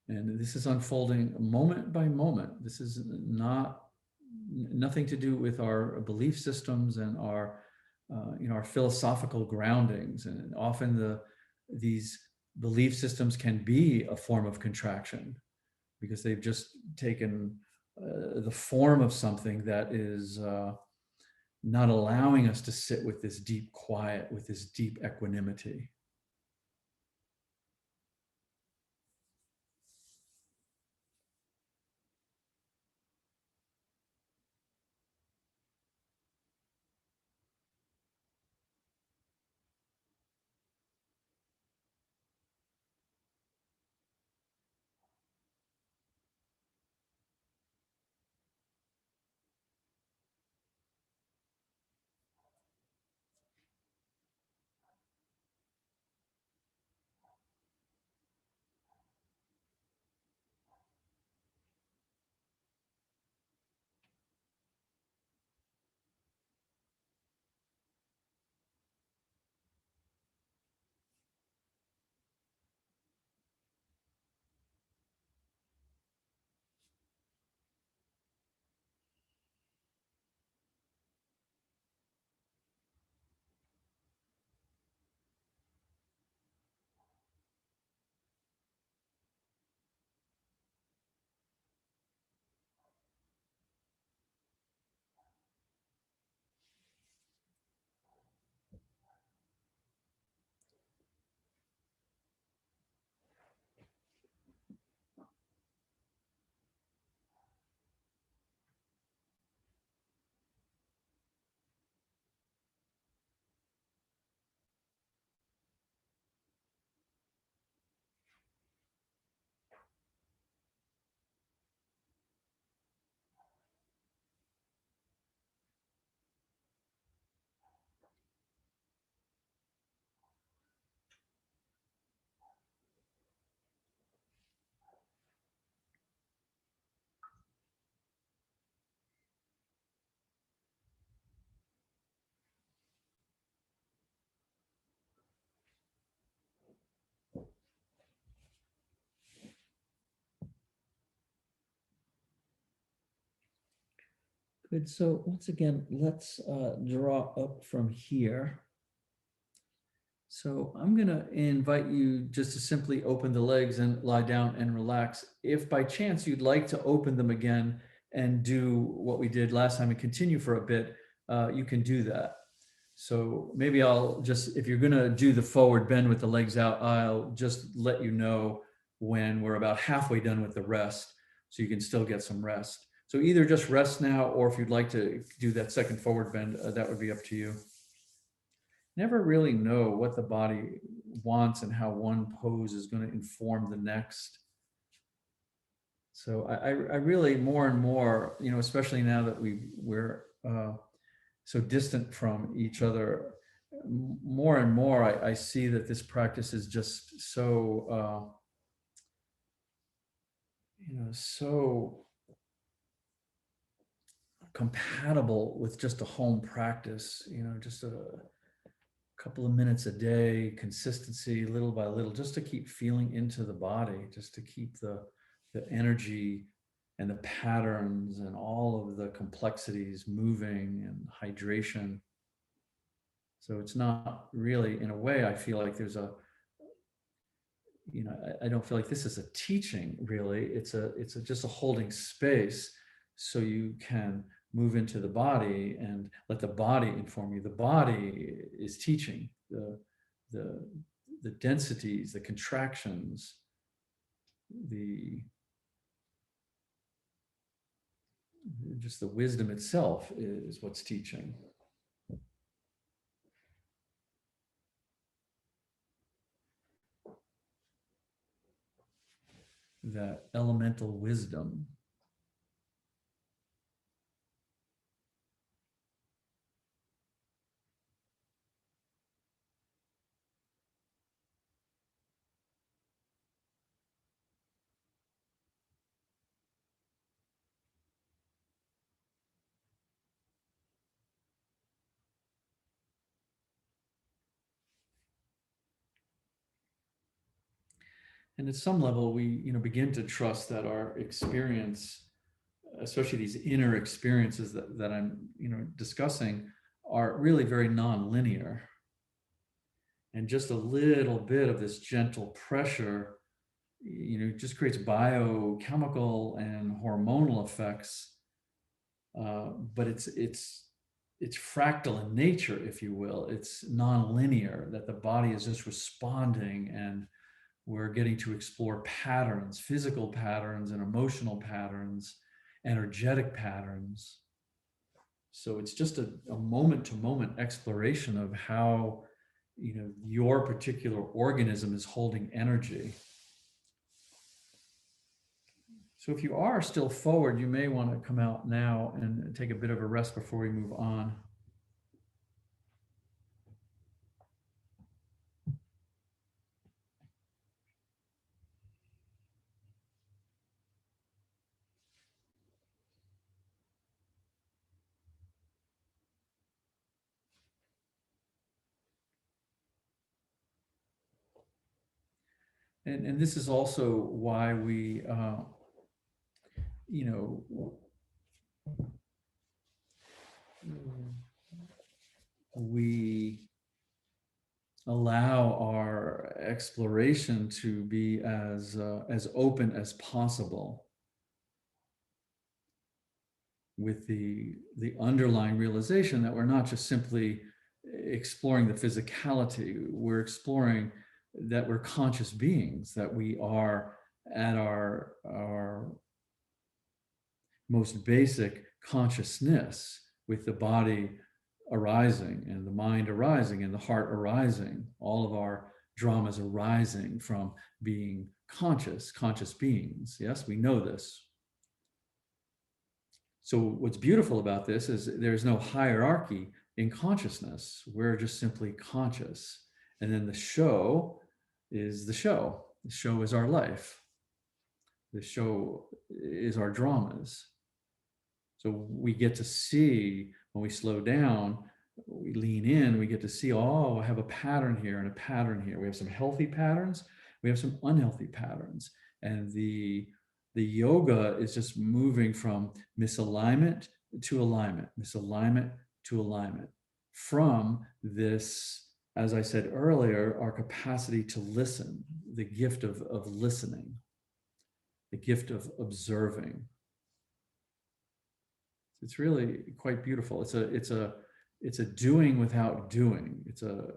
And this is unfolding moment by moment. This is nothing to do with our belief systems and our philosophical groundings. And often these belief systems can be a form of contraction because they've just taken the form of something that is not allowing us to sit with this deep quiet, with this deep equanimity. Good. So once again, let's draw up from here. So I'm going to invite you just to simply open the legs and lie down and relax. If by chance you'd like to open them again and do what we did last time and continue for a bit, you can do that. So maybe I'll just, if you're going to do the forward bend with the legs out, I'll just let you know when we're about halfway done with the rest, so you can still get some rest. So either just rest now, or if you'd like to do that second forward bend, that would be up to you. Never really know what the body wants and how one pose is going to inform the next. So I really more and more, especially now that we're so distant from each other, more and more I see that this practice is just so, so compatible with just a home practice, just a couple of minutes a day, consistency, little by little, just to keep feeling into the body, just to keep the energy and the patterns and all of the complexities moving, and hydration. So it's not really, in a way, I feel like there's a, I don't feel like this is a teaching really. It's just a holding space so you can move into the body and let the body inform you. The body is teaching the densities, the contractions, just the wisdom itself is what's teaching. That elemental wisdom. And at some level, we begin to trust that our experience, especially these inner experiences that I'm discussing, are really very non-linear. And just a little bit of this gentle pressure, just creates biochemical and hormonal effects. But it's fractal in nature, if you will. It's non-linear, that the body is just responding, and we're getting to explore patterns, physical patterns and emotional patterns, energetic patterns. So it's just a moment-to-moment exploration of how your particular organism is holding energy. So if you are still forward, you may want to come out now and take a bit of a rest before we move on. And this is also why we, we allow our exploration to be as open as possible, with the underlying realization that we're not just simply exploring the physicality, we're exploring that we're conscious beings, that we are at our most basic consciousness, with the body arising and the mind arising and the heart arising, all of our dramas arising from being conscious beings. Yes, we know this. So what's beautiful about this is there's no hierarchy in consciousness. We're just simply conscious. And then the show is the show. The show is our life. The show is our dramas. So we get to see, when we slow down, we lean in, we get to see, oh, I have a pattern here and a pattern here. We have some healthy patterns, we have some unhealthy patterns. And the yoga is just moving from misalignment to alignment, misalignment to alignment, from this, as I said earlier, our capacity to listen, the gift of listening, the gift of observing. It's really quite beautiful. It's a doing without doing. It's a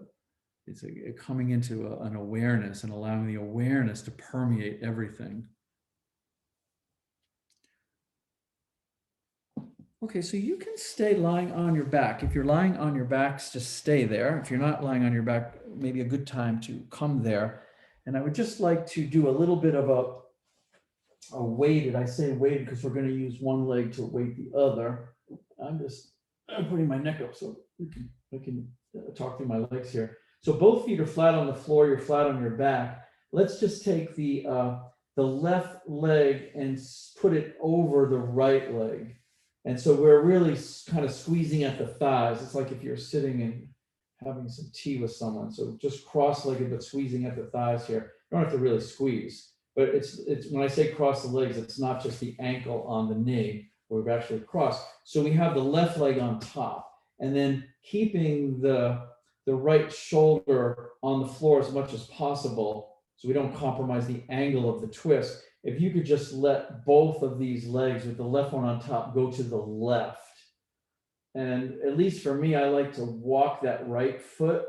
coming into an awareness and allowing the awareness to permeate everything. Okay, so you can stay lying on your back. If you're lying on your backs, just stay there. If you're not lying on your back, maybe a good time to come there. And I would just like to do a little bit of a weighted, I say weighted because we're going to use one leg to weight the other. I'm putting my neck up so I can talk through my legs here. So both feet are flat on the floor, you're flat on your back. Let's just take the left leg and put it over the right leg. And so we're really kind of squeezing at the thighs. It's like if you're sitting and having some tea with someone. So just cross-legged, but squeezing at the thighs here. You don't have to really squeeze, but it's when I say cross the legs, it's not just the ankle on the knee, where we've actually crossed. So we have the left leg on top, and then keeping the right shoulder on the floor as much as possible, so we don't compromise the angle of the twist. If you could just let both of these legs with the left one on top go to the left. And at least for me, I like to walk that right foot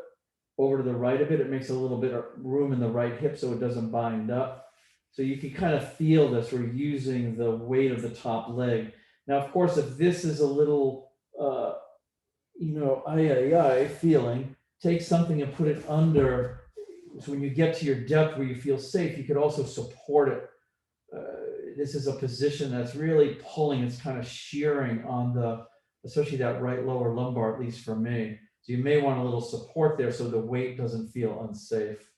over to the right a bit. It makes a little bit of room in the right hip so it doesn't bind up. So you can kind of feel this. We're using the weight of the top leg. Now, of course, if this is a little, feeling, take something and put it under. So when you get to your depth where you feel safe, you could also support it. This is a position that's really pulling, it's kind of shearing on especially that right lower lumbar, at least for me. So you may want a little support there so the weight doesn't feel unsafe.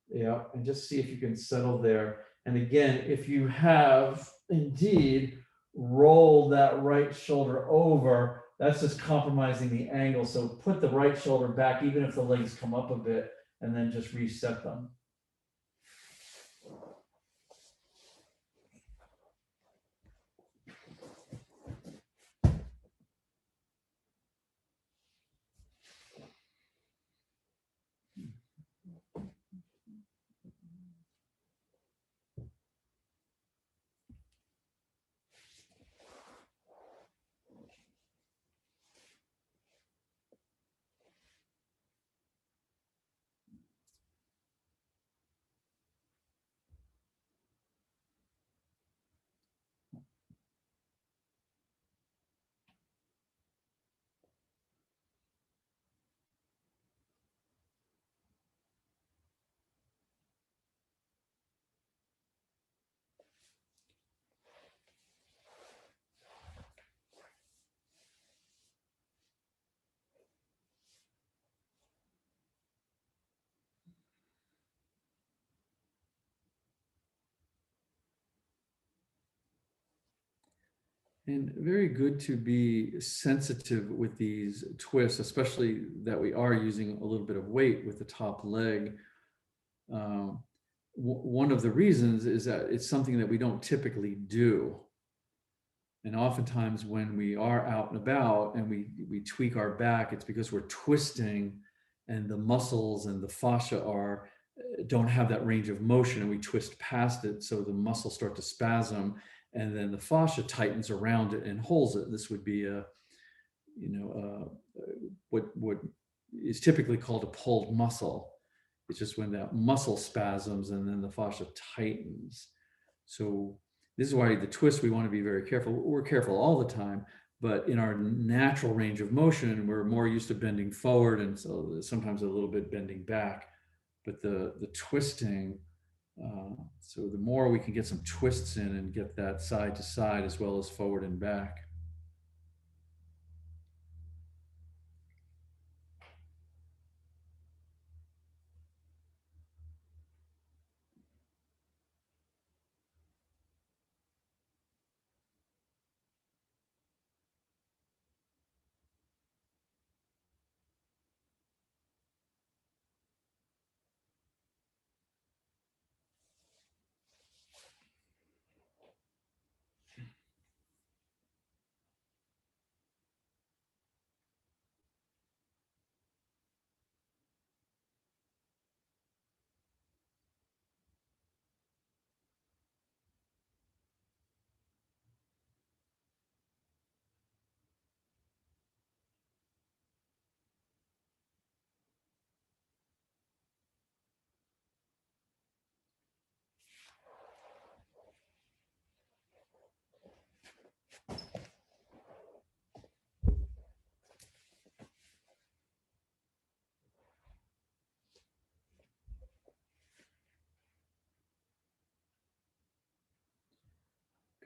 Yeah, and just see if you can settle there. And again, if you have indeed rolled that right shoulder over, that's just compromising the angle. So put the right shoulder back, even if the legs come up a bit, and then just reset them. And very good to be sensitive with these twists, especially that we are using a little bit of weight with the top leg. One of the reasons is that it's something that we don't typically do. And oftentimes when we are out and about and we tweak our back, it's because we're twisting and the muscles and the fascia don't have that range of motion, and we twist past it. So the muscles start to spasm, and then the fascia tightens around it and holds it. This would be what is typically called a pulled muscle. It's just when that muscle spasms and then the fascia tightens. So this is why the twist, we want to be very careful. We're careful all the time, but in our natural range of motion, we're more used to bending forward, and so sometimes a little bit bending back. But the twisting, so the more we can get some twists in and get that side to side as well as forward and back.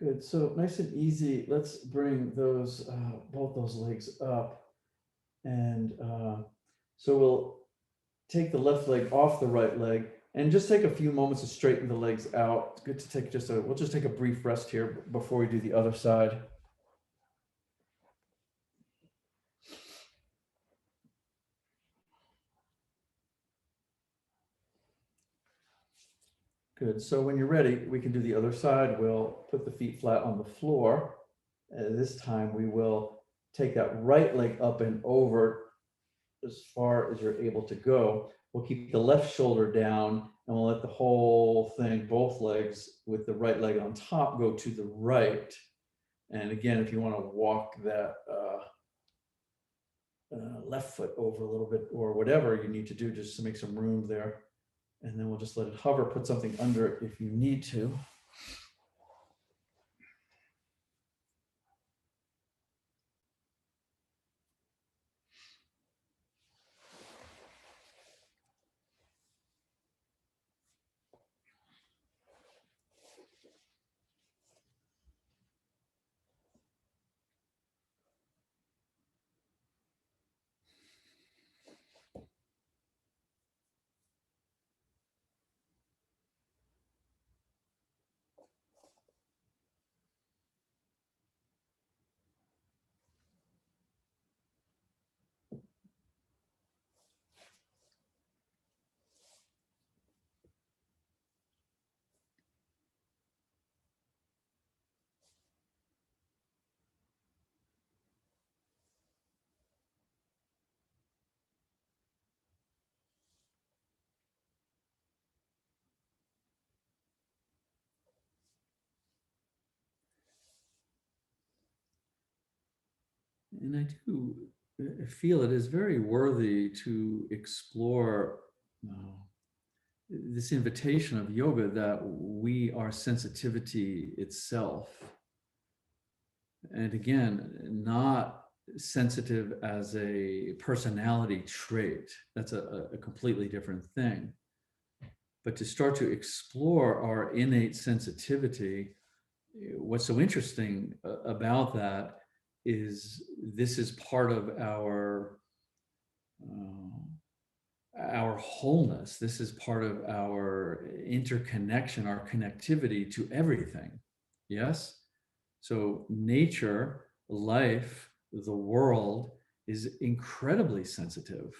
Good. So nice and easy. Let's bring those both those legs up, and so we'll take the left leg off the right leg, and just take a few moments to straighten the legs out. It's good to take we'll just take a brief rest here before we do the other side. Good. So when you're ready, we can do the other side. We'll put the feet flat on the floor. This time we will take that right leg up and over as far as you're able to go. We'll keep the left shoulder down, and we'll let the whole thing, both legs with the right leg on top, go to the right. And again, if you want to walk that left foot over a little bit, or whatever you need to do just to make some room there. And then we'll just let it hover, put something under it if you need to. And I do feel it is very worthy to explore this invitation of yoga that we are sensitivity itself. And again, not sensitive as a personality trait. That's a completely different thing. But to start to explore our innate sensitivity, what's so interesting about that is this is part of our wholeness. This is part of our interconnection, our connectivity to everything. Yes? So nature, life, the world is incredibly sensitive.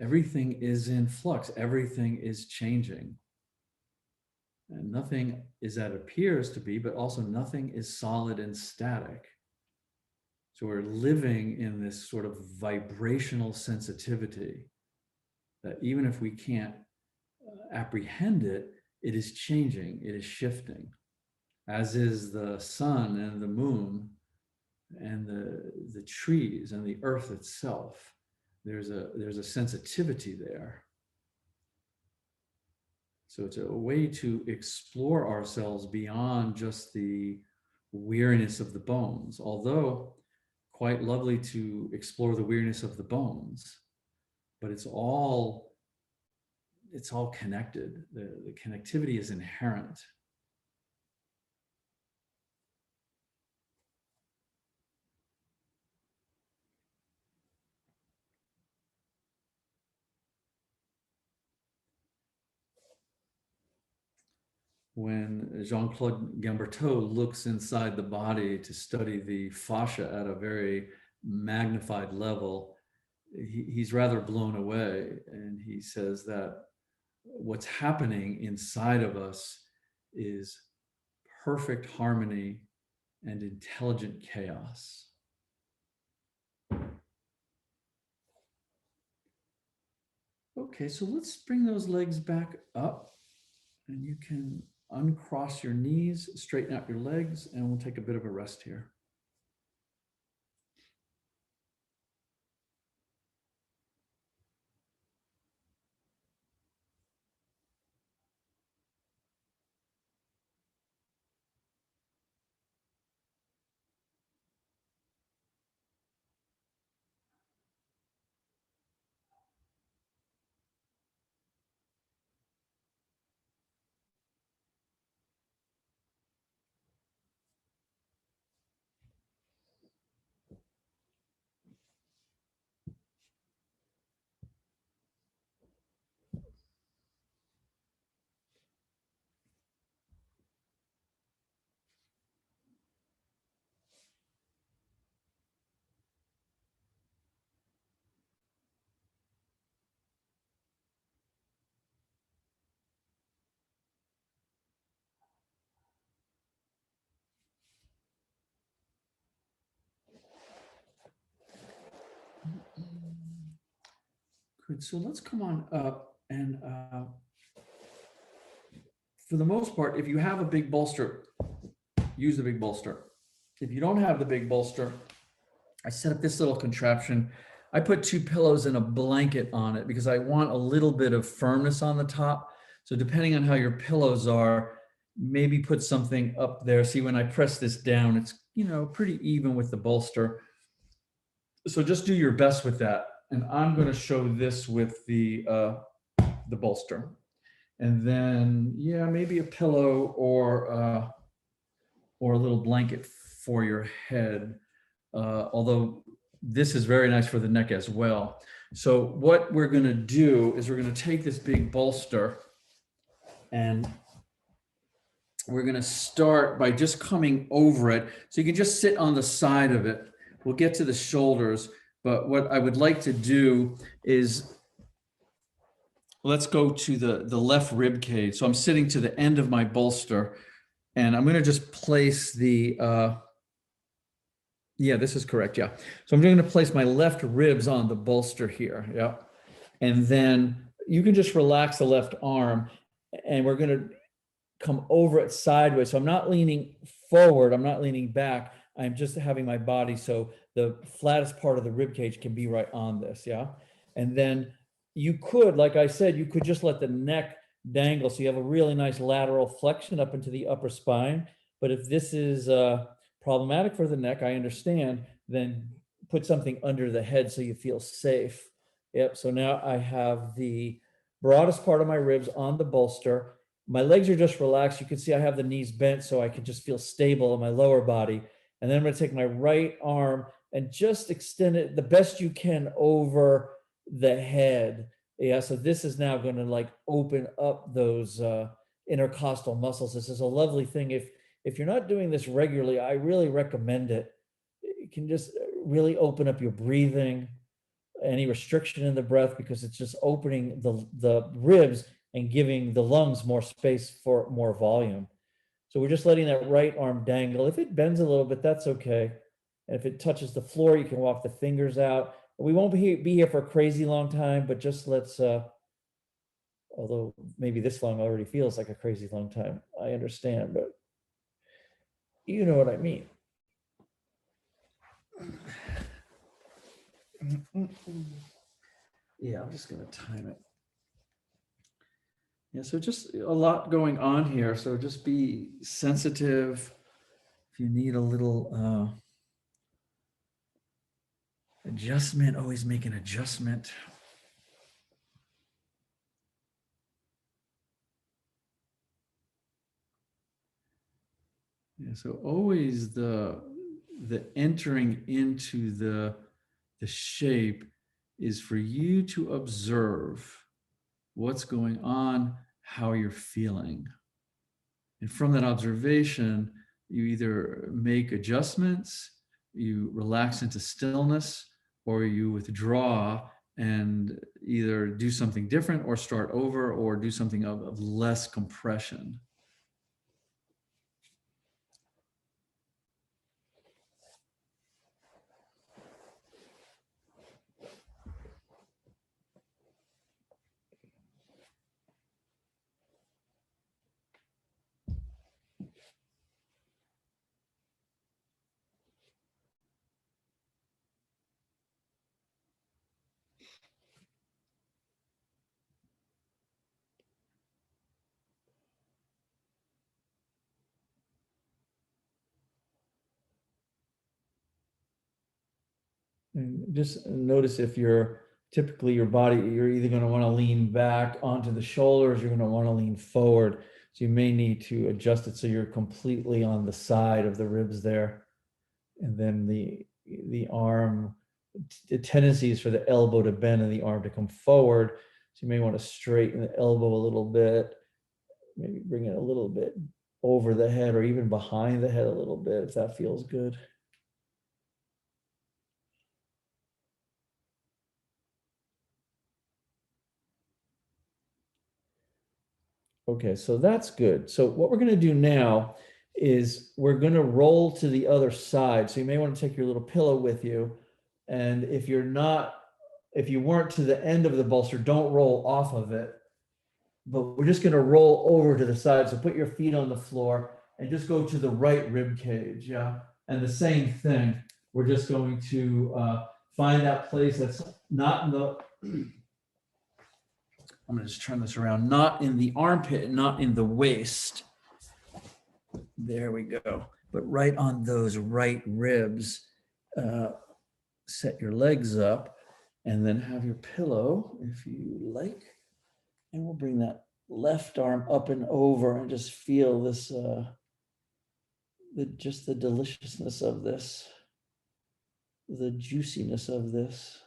Everything is in flux. Everything is changing. And nothing is that appears to be, but also nothing is solid and static. So we're living in this sort of vibrational sensitivity that even if we can't apprehend it, it is changing, it is shifting, as is the sun and the moon and the trees and the earth itself. There's a sensitivity there. So it's a way to explore ourselves beyond just the weariness of the bones, although quite lovely to explore the weariness of the bones, but it's all connected. The connectivity is inherent. When Jean-Claude Gamberteau looks inside the body to study the fascia at a very magnified level, he's rather blown away. And he says that what's happening inside of us is perfect harmony and intelligent chaos. Okay, so let's bring those legs back up, and you can uncross your knees, straighten out your legs, and we'll take a bit of a rest here. Good. So let's come on up and for the most part, if you have a big bolster, use the big bolster. If you don't have the big bolster, I set up this little contraption. I put two pillows and a blanket on it because I want a little bit of firmness on the top. So depending on how your pillows are, maybe put something up there. See, when I press this down, it's, pretty even with the bolster. So just do your best with that. And I'm going to show this with the bolster. And then, yeah, maybe a pillow or a little blanket for your head. Although this is very nice for the neck as well. So what we're going to do is we're going to take this big bolster and we're going to start by just coming over it. So you can just sit on the side of it. We'll get to the shoulders, but what I would like to do is let's go to the left rib cage. So I'm sitting to the end of my bolster and I'm going to just place the, yeah, this is correct. Yeah. So I'm going to place my left ribs on the bolster here. Yeah. And then you can just relax the left arm and we're going to come over it sideways. So I'm not leaning forward. I'm not leaning back. I'm just having my body. So the flattest part of the rib cage can be right on this. Yeah. And then you could, like I said, you could just let the neck dangle. So you have a really nice lateral flexion up into the upper spine. But if this is problematic for the neck, I understand, then put something under the head so you feel safe. Yep. So now I have the broadest part of my ribs on the bolster. My legs are just relaxed. You can see I have the knees bent so I can just feel stable in my lower body. And then I'm going to take my right arm and just extend it the best you can over the head. Yeah, so this is now going to like open up those intercostal muscles. This is a lovely thing. If you're not doing this regularly, I really recommend it. You can just really open up your breathing, any restriction in the breath, because it's just opening the ribs and giving the lungs more space for more volume. So we're just letting that right arm dangle. If it bends a little bit, that's okay. And if it touches the floor, you can walk the fingers out. We won't be here for a crazy long time, but just let's, although maybe this long already feels like a crazy long time. I understand, but you know what I mean. Yeah, I'm just going to time it. Yeah, so just a lot going on here. So just be sensitive. If you need a little adjustment, always make an adjustment. Yeah, so always the entering into the shape is for you to observe what's going on, how you're feeling. And from that observation, you either make adjustments, you relax into stillness, or you withdraw and either do something different or start over or do something of less compression. And just notice if you're typically your body, you're either going to want to lean back onto the shoulders, you're going to want to lean forward. So you may need to adjust it so you're completely on the side of the ribs there. And then the arm, the tendency is for the elbow to bend and the arm to come forward. So you may want to straighten the elbow a little bit, maybe bring it a little bit over the head or even behind the head a little bit if that feels good. Okay, so that's good. So what we're going to do now is we're going to roll to the other side. So you may want to take your little pillow with you. And if you're not if you weren't to the end of the bolster, don't roll off of it. But we're just going to roll over to the side. So put your feet on the floor and just go to the right rib cage. Yeah. And the same thing. We're just going to find that place that's not in the, I'm going to just turn this around, not in the armpit, not in the waist. There we go. But right on those right ribs, set your legs up and then have your pillow if you like. And we'll bring that left arm up and over and just feel this, just the deliciousness of this, the juiciness of this.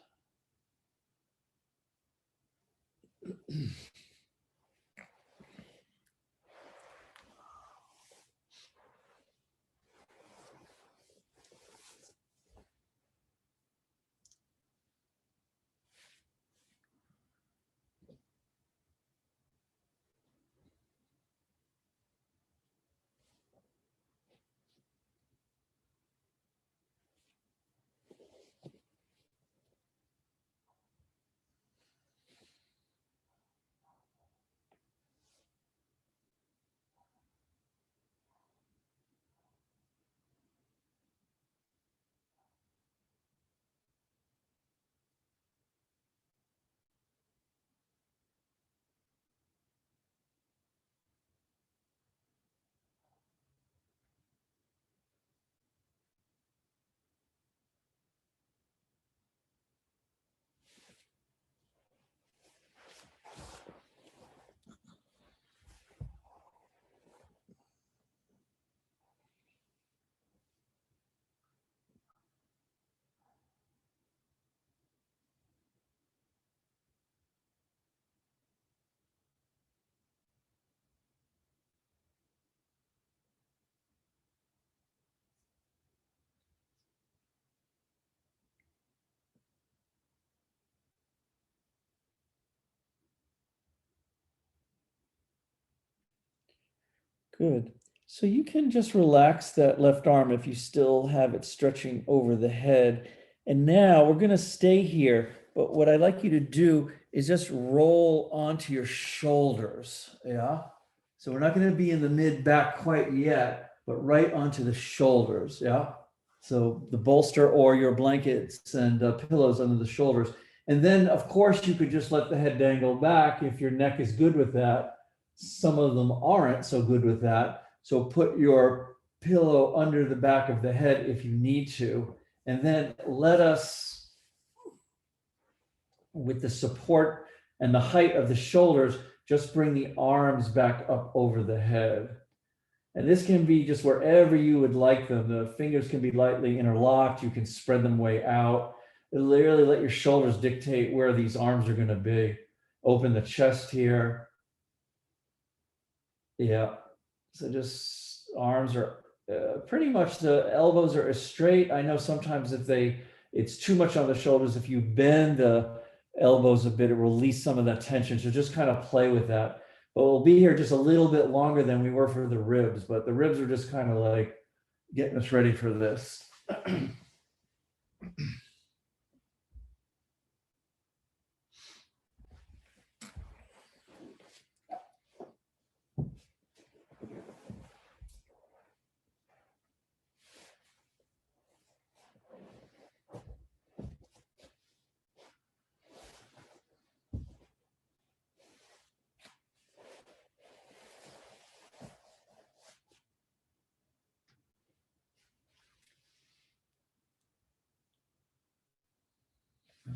Good. So you can just relax that left arm if you still have it stretching over the head. And now we're going to stay here. But what I'd like you to do is just roll onto your shoulders. Yeah. So we're not going to be in the mid back quite yet, but right onto the shoulders. Yeah. So the bolster or your blankets and pillows under the shoulders. And then, of course, you could just let the head dangle back if your neck is good with that. Some of them aren't so good with that. So put your pillow under the back of the head if you need to. And then let us, with the support and the height of the shoulders, just bring the arms back up over the head. And this can be just wherever you would like them. The fingers can be lightly interlocked. You can spread them way out. Literally let your shoulders dictate where these arms are going to be. Open the chest here. Yeah. So just arms are pretty much, the elbows are as straight. I know sometimes if it's too much on the shoulders, if you bend the elbows a bit, it will release some of that tension. So just kind of play with that. But we'll be here just a little bit longer than we were for the ribs, but the ribs are just kind of like getting us ready for this.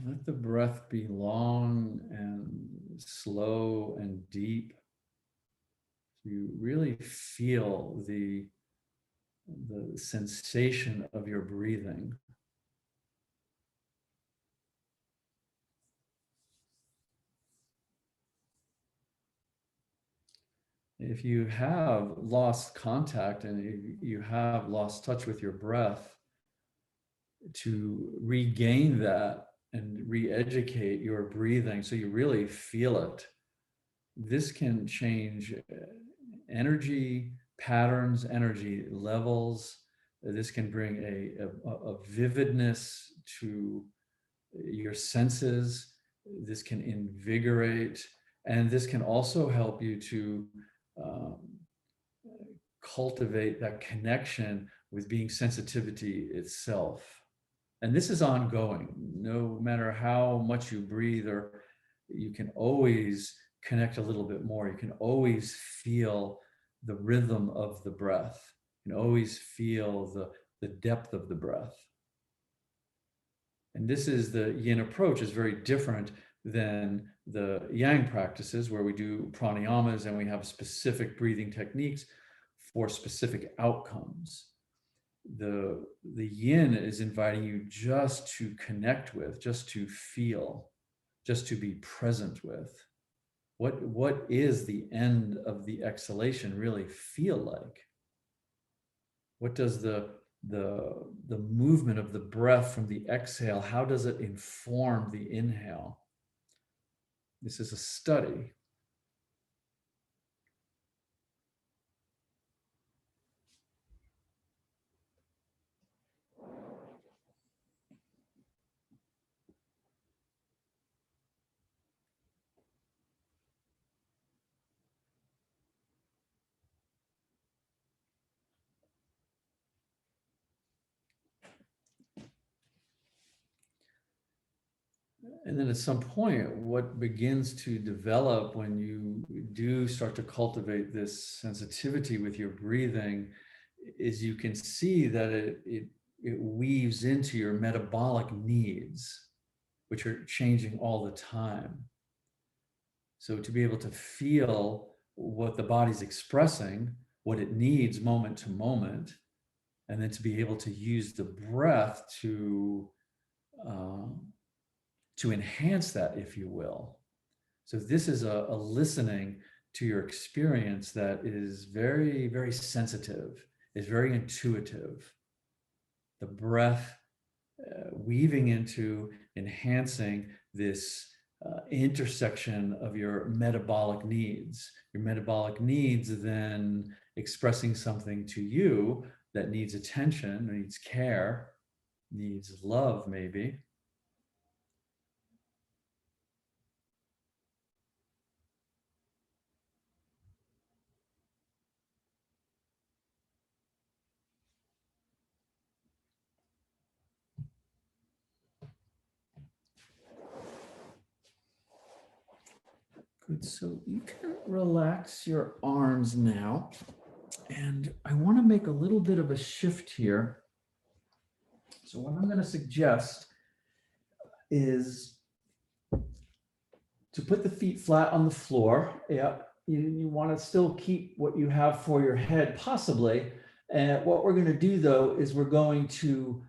Let the breath be long and slow and deep. You really feel the sensation of your breathing. If you have lost contact and you have lost touch with your breath, to regain that and re-educate your breathing so you really feel it, this can change energy patterns, energy levels. This can bring a vividness to your senses. This can invigorate, and this can also help you to um, cultivate that connection with being sensitivity itself. And this is ongoing. No matter how much you breathe, or you can always connect a little bit more. You can always feel the rhythm of the breath. You can always feel the depth of the breath. And this is the yin approach is very different than the yang practices, where we do pranayamas and we have specific breathing techniques for specific outcomes. The yin is inviting you just to connect with, just to feel, just to be present with. What is the end of the exhalation really feel like? What does the movement of the breath from the exhale, how does it inform the inhale? This is a study. And then at some point, what begins to develop when you do start to cultivate this sensitivity with your breathing is you can see that it weaves into your metabolic needs, which are changing all the time. So to be able to feel what the body's expressing, what it needs moment to moment, and then to be able to use the breath to enhance that, if you will. So this is a listening to your experience that is very, very sensitive, is very intuitive. The breath weaving into enhancing this intersection of your metabolic needs. Your metabolic needs then expressing something to you that needs attention, needs care, needs love maybe. Good, so you can relax your arms now. And I want to make a little bit of a shift here. So what I'm going to suggest is to put the feet flat on the floor. Yeah, you want to still keep what you have for your head, possibly. And what we're going to do, though, is we're going to,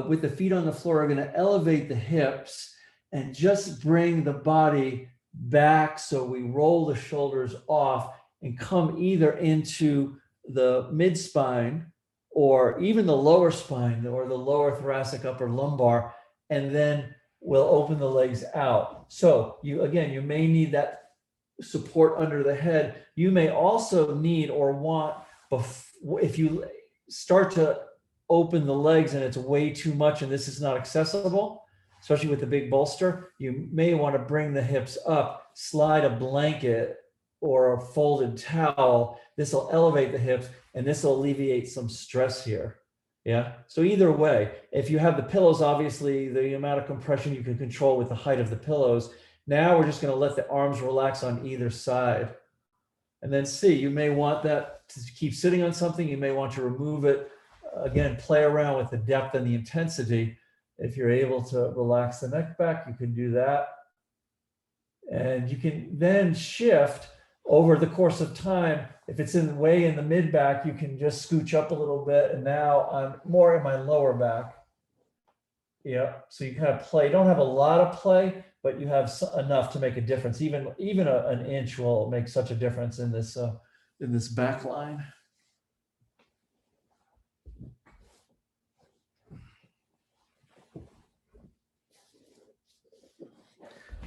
with the feet on the floor, we're going to elevate the hips and just bring the body back. So we roll the shoulders off and come either into the mid spine or even the lower spine or the lower thoracic upper lumbar, and then we'll open the legs out. So you may need that support under the head. You may also need or want, if you start to open the legs and it's way too much and this is not accessible, especially with the big bolster, you may want to bring the hips up, slide a blanket or a folded towel. This will elevate the hips and this will alleviate some stress here. Yeah. So either way, if you have the pillows, obviously the amount of compression you can control with the height of the pillows. Now we're just going to let the arms relax on either side. And then see, you may want that to keep sitting on something. You may want to remove it. Again, play around with the depth and the intensity. If you're able to relax the neck back, you can do that. And you can then shift over the course of time. If it's way in the mid back, you can just scooch up a little bit. And now I'm more in my lower back. Yeah. So you kind of play. You don't have a lot of play, but you have enough to make a difference. Even an inch will make such a difference in this back line.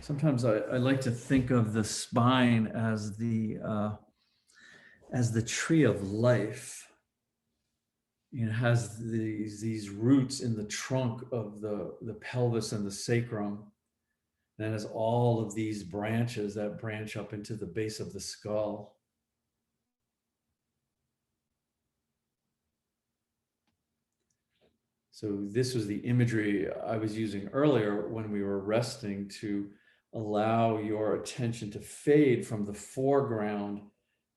Sometimes I like to think of the spine as the tree of life. It has these roots in the trunk of the pelvis and the sacrum. And it has all of these branches that branch up into the base of the skull. So this was the imagery I was using earlier when we were resting, to allow your attention to fade from the foreground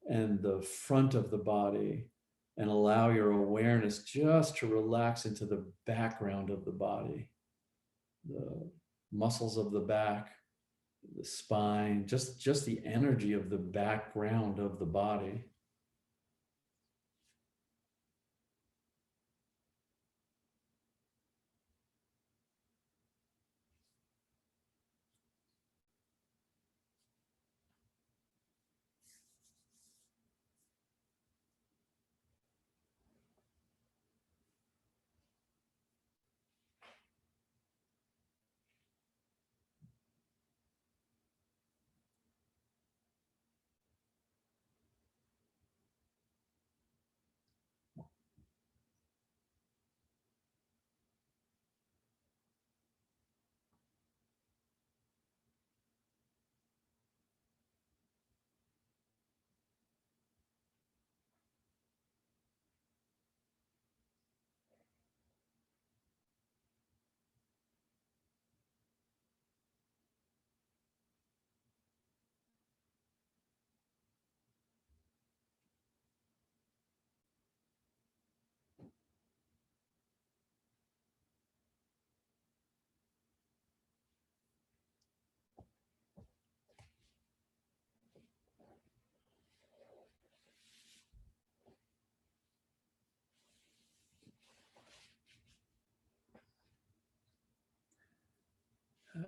and the front of the body, and allow your awareness just to relax into the background of the body, the muscles of the back, the spine, just the energy of the background of the body.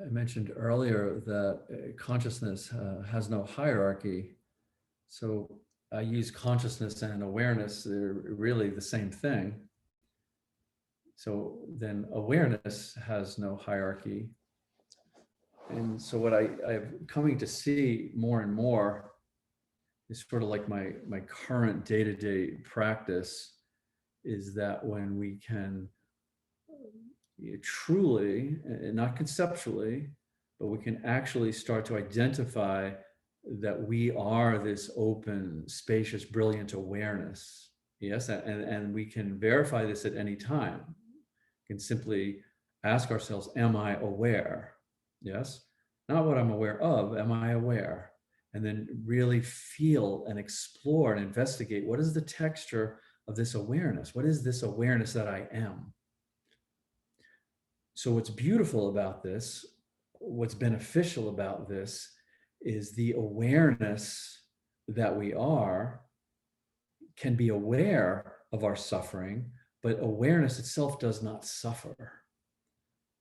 I mentioned earlier that consciousness has no hierarchy. So I use consciousness and awareness, they're really the same thing. So then awareness has no hierarchy. And so what I'm coming to see more and more is sort of like my current day-to-day practice, is that when we can truly, and not conceptually, but we can actually start to identify that we are this open, spacious, brilliant awareness. Yes, and we can verify this at any time. We can simply ask ourselves, am I aware? Yes, not what I'm aware of, am I aware? And then really feel and explore and investigate, what is the texture of this awareness? What is this awareness that I am? So what's beautiful about this, what's beneficial about this, is the awareness that we are can be aware of our suffering, but awareness itself does not suffer.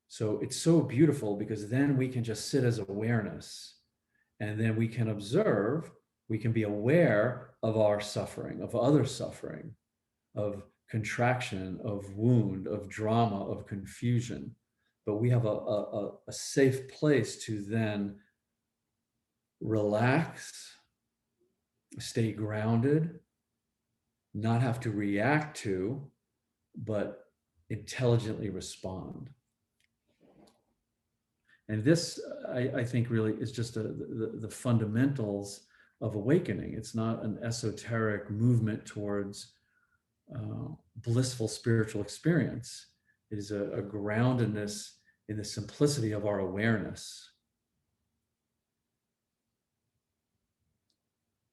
So it's so beautiful, because then we can just sit as awareness, and then we can observe, we can be aware of our suffering, of other suffering, of contraction, of wound, of drama, of confusion. But we have a safe place to then relax, stay grounded, not have to react to, but intelligently respond. And this, I think, really is just the fundamentals of awakening. It's not an esoteric movement towards blissful spiritual experience. It is a groundedness in the simplicity of our awareness.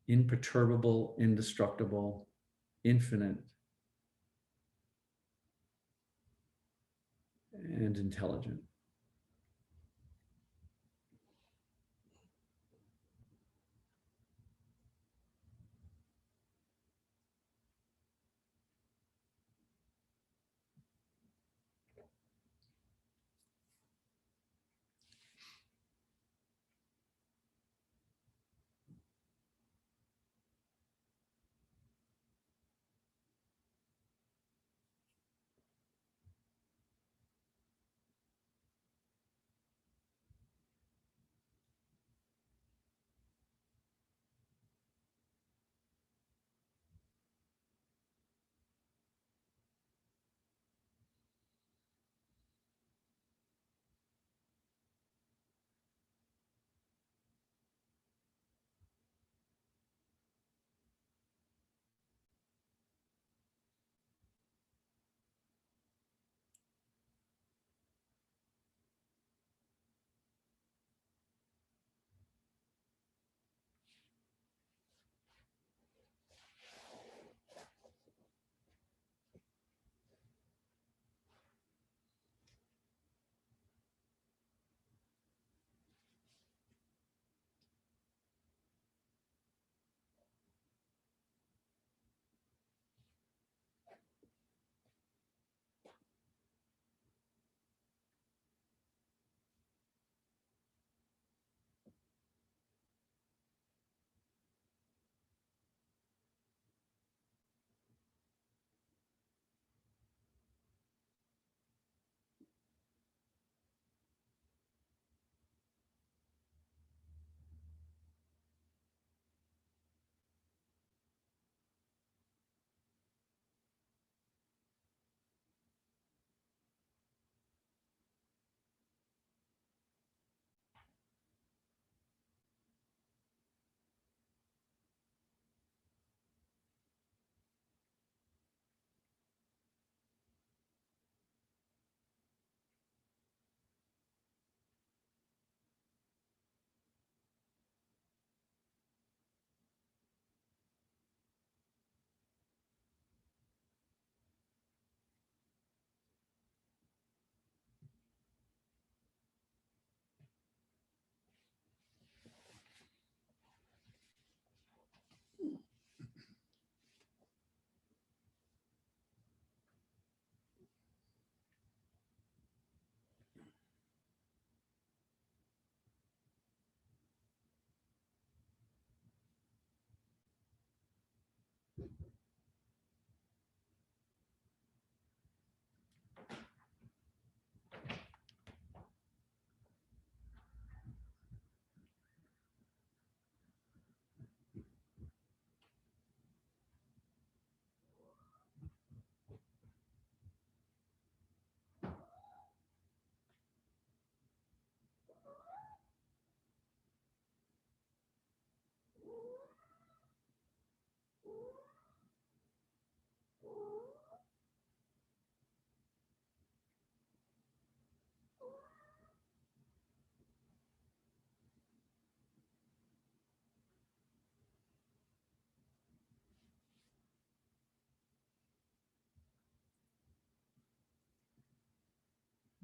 Imperturbable, indestructible, infinite, and intelligent.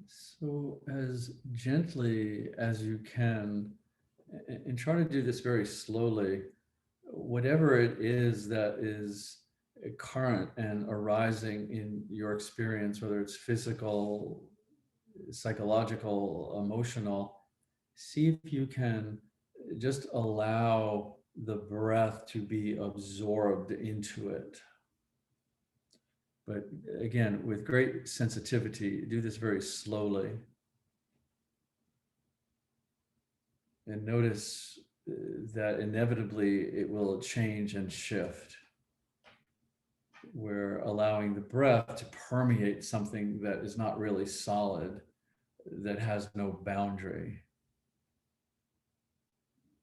So as gently as you can, and try to do this very slowly, whatever it is that is current and arising in your experience, whether it's physical, psychological, emotional, see if you can just allow the breath to be absorbed into it. But again, with great sensitivity, do this very slowly. And notice that inevitably it will change and shift. We're allowing the breath to permeate something that is not really solid, that has no boundary.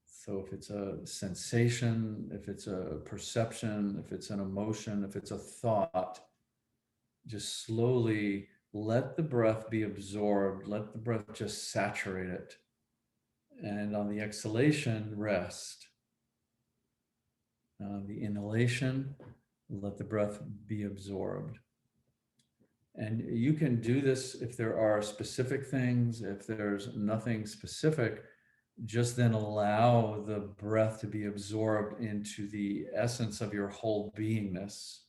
So if it's a sensation, if it's a perception, if it's an emotion, if it's a thought, just slowly let the breath be absorbed, let the breath just saturate it. And on the exhalation, rest. The inhalation, let the breath be absorbed. And you can do this if there are specific things. If there's nothing specific, just then allow the breath to be absorbed into the essence of your whole beingness,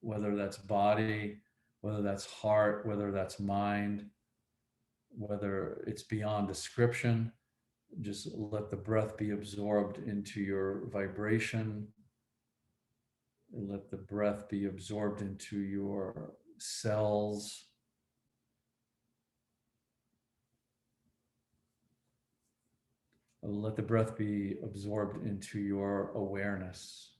whether that's body, whether that's heart, whether that's mind, whether it's beyond description. Just let the breath be absorbed into your vibration. Let the breath be absorbed into your cells. Let the breath be absorbed into your awareness.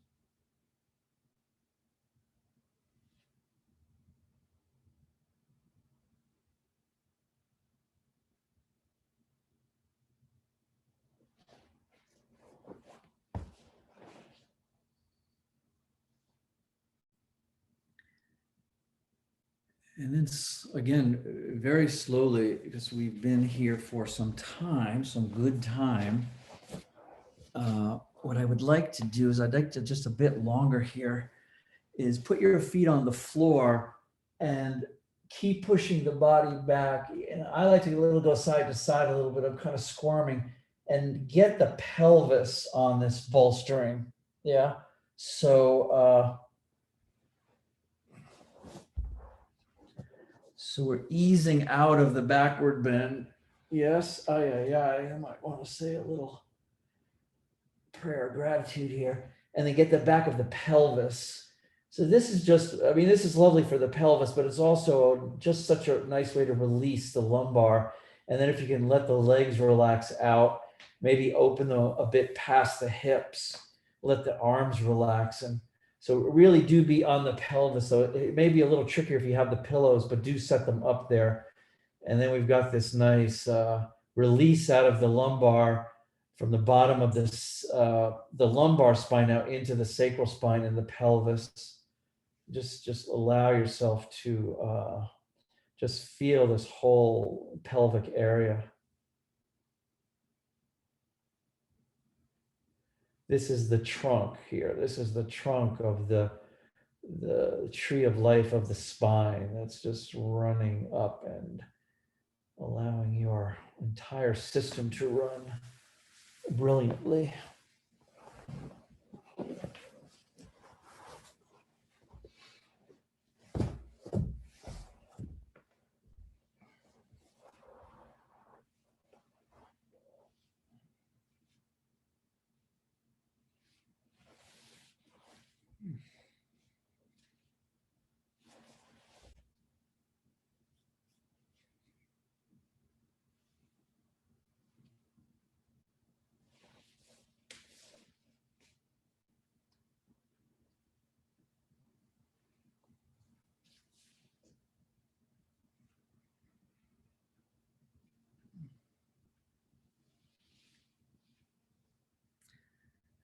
And then again, very slowly, because we've been here for some time, some good time. What I would like to do is I'd like to just a bit longer here is put your feet on the floor and keep pushing the body back. And I like to go side to side a little bit. I'm kind of squirming and get the pelvis on this bolstering. Yeah. So we're easing out of the backward bend. Yes. I might want to say a little prayer of gratitude here. And then get the back of the pelvis. So this is just, I mean, this is lovely for the pelvis, but it's also just such a nice way to release the lumbar. And then if you can let the legs relax out, maybe open them a bit past the hips, let the arms relax. And so really do be on the pelvis. So it may be a little trickier if you have the pillows, but do set them up there. And then we've got this nice release out of the lumbar from the bottom of this, the lumbar spine out into the sacral spine and the pelvis. Just allow yourself to just feel this whole pelvic area. This is the trunk here. This is the trunk of the tree of life of the spine that's just running up and allowing your entire system to run brilliantly.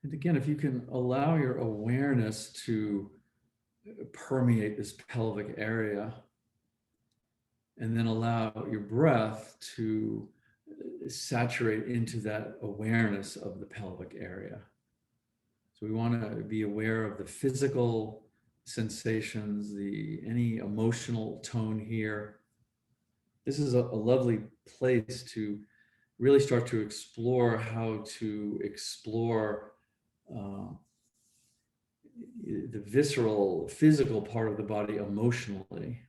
And again, if you can allow your awareness to permeate this pelvic area, and then allow your breath to saturate into that awareness of the pelvic area. So we want to be aware of the physical sensations, any emotional tone here. this is a lovely place to really start to explore how to explore uh, the visceral, physical part of the body emotionally.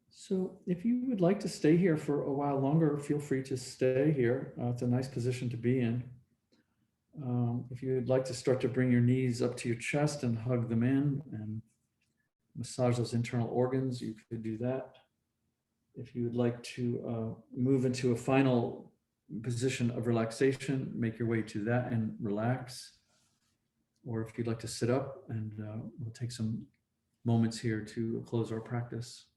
So if you would like to stay here for a while longer, feel free to stay here. It's a nice position to be in. If you would like to start to bring your knees up to your chest and hug them in and massage those internal organs, you could do that. If you would like to move into a final position of relaxation, make your way to that and relax. Or if you'd like to sit up, and we'll take some moments here to close our practice.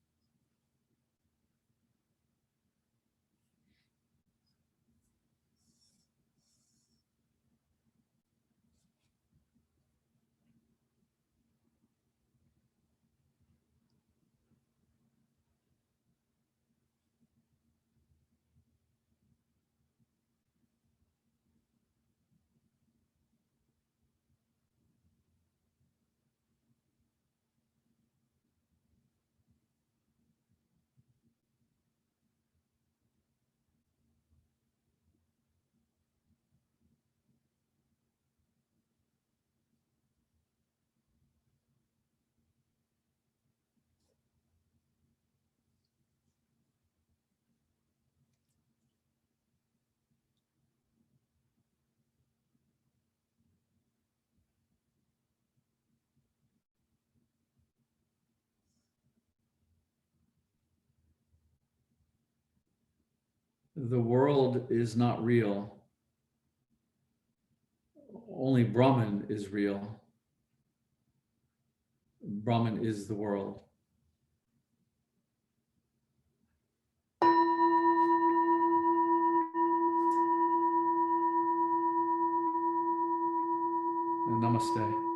The world is not real. Only Brahman is real. Brahman is the world. And namaste.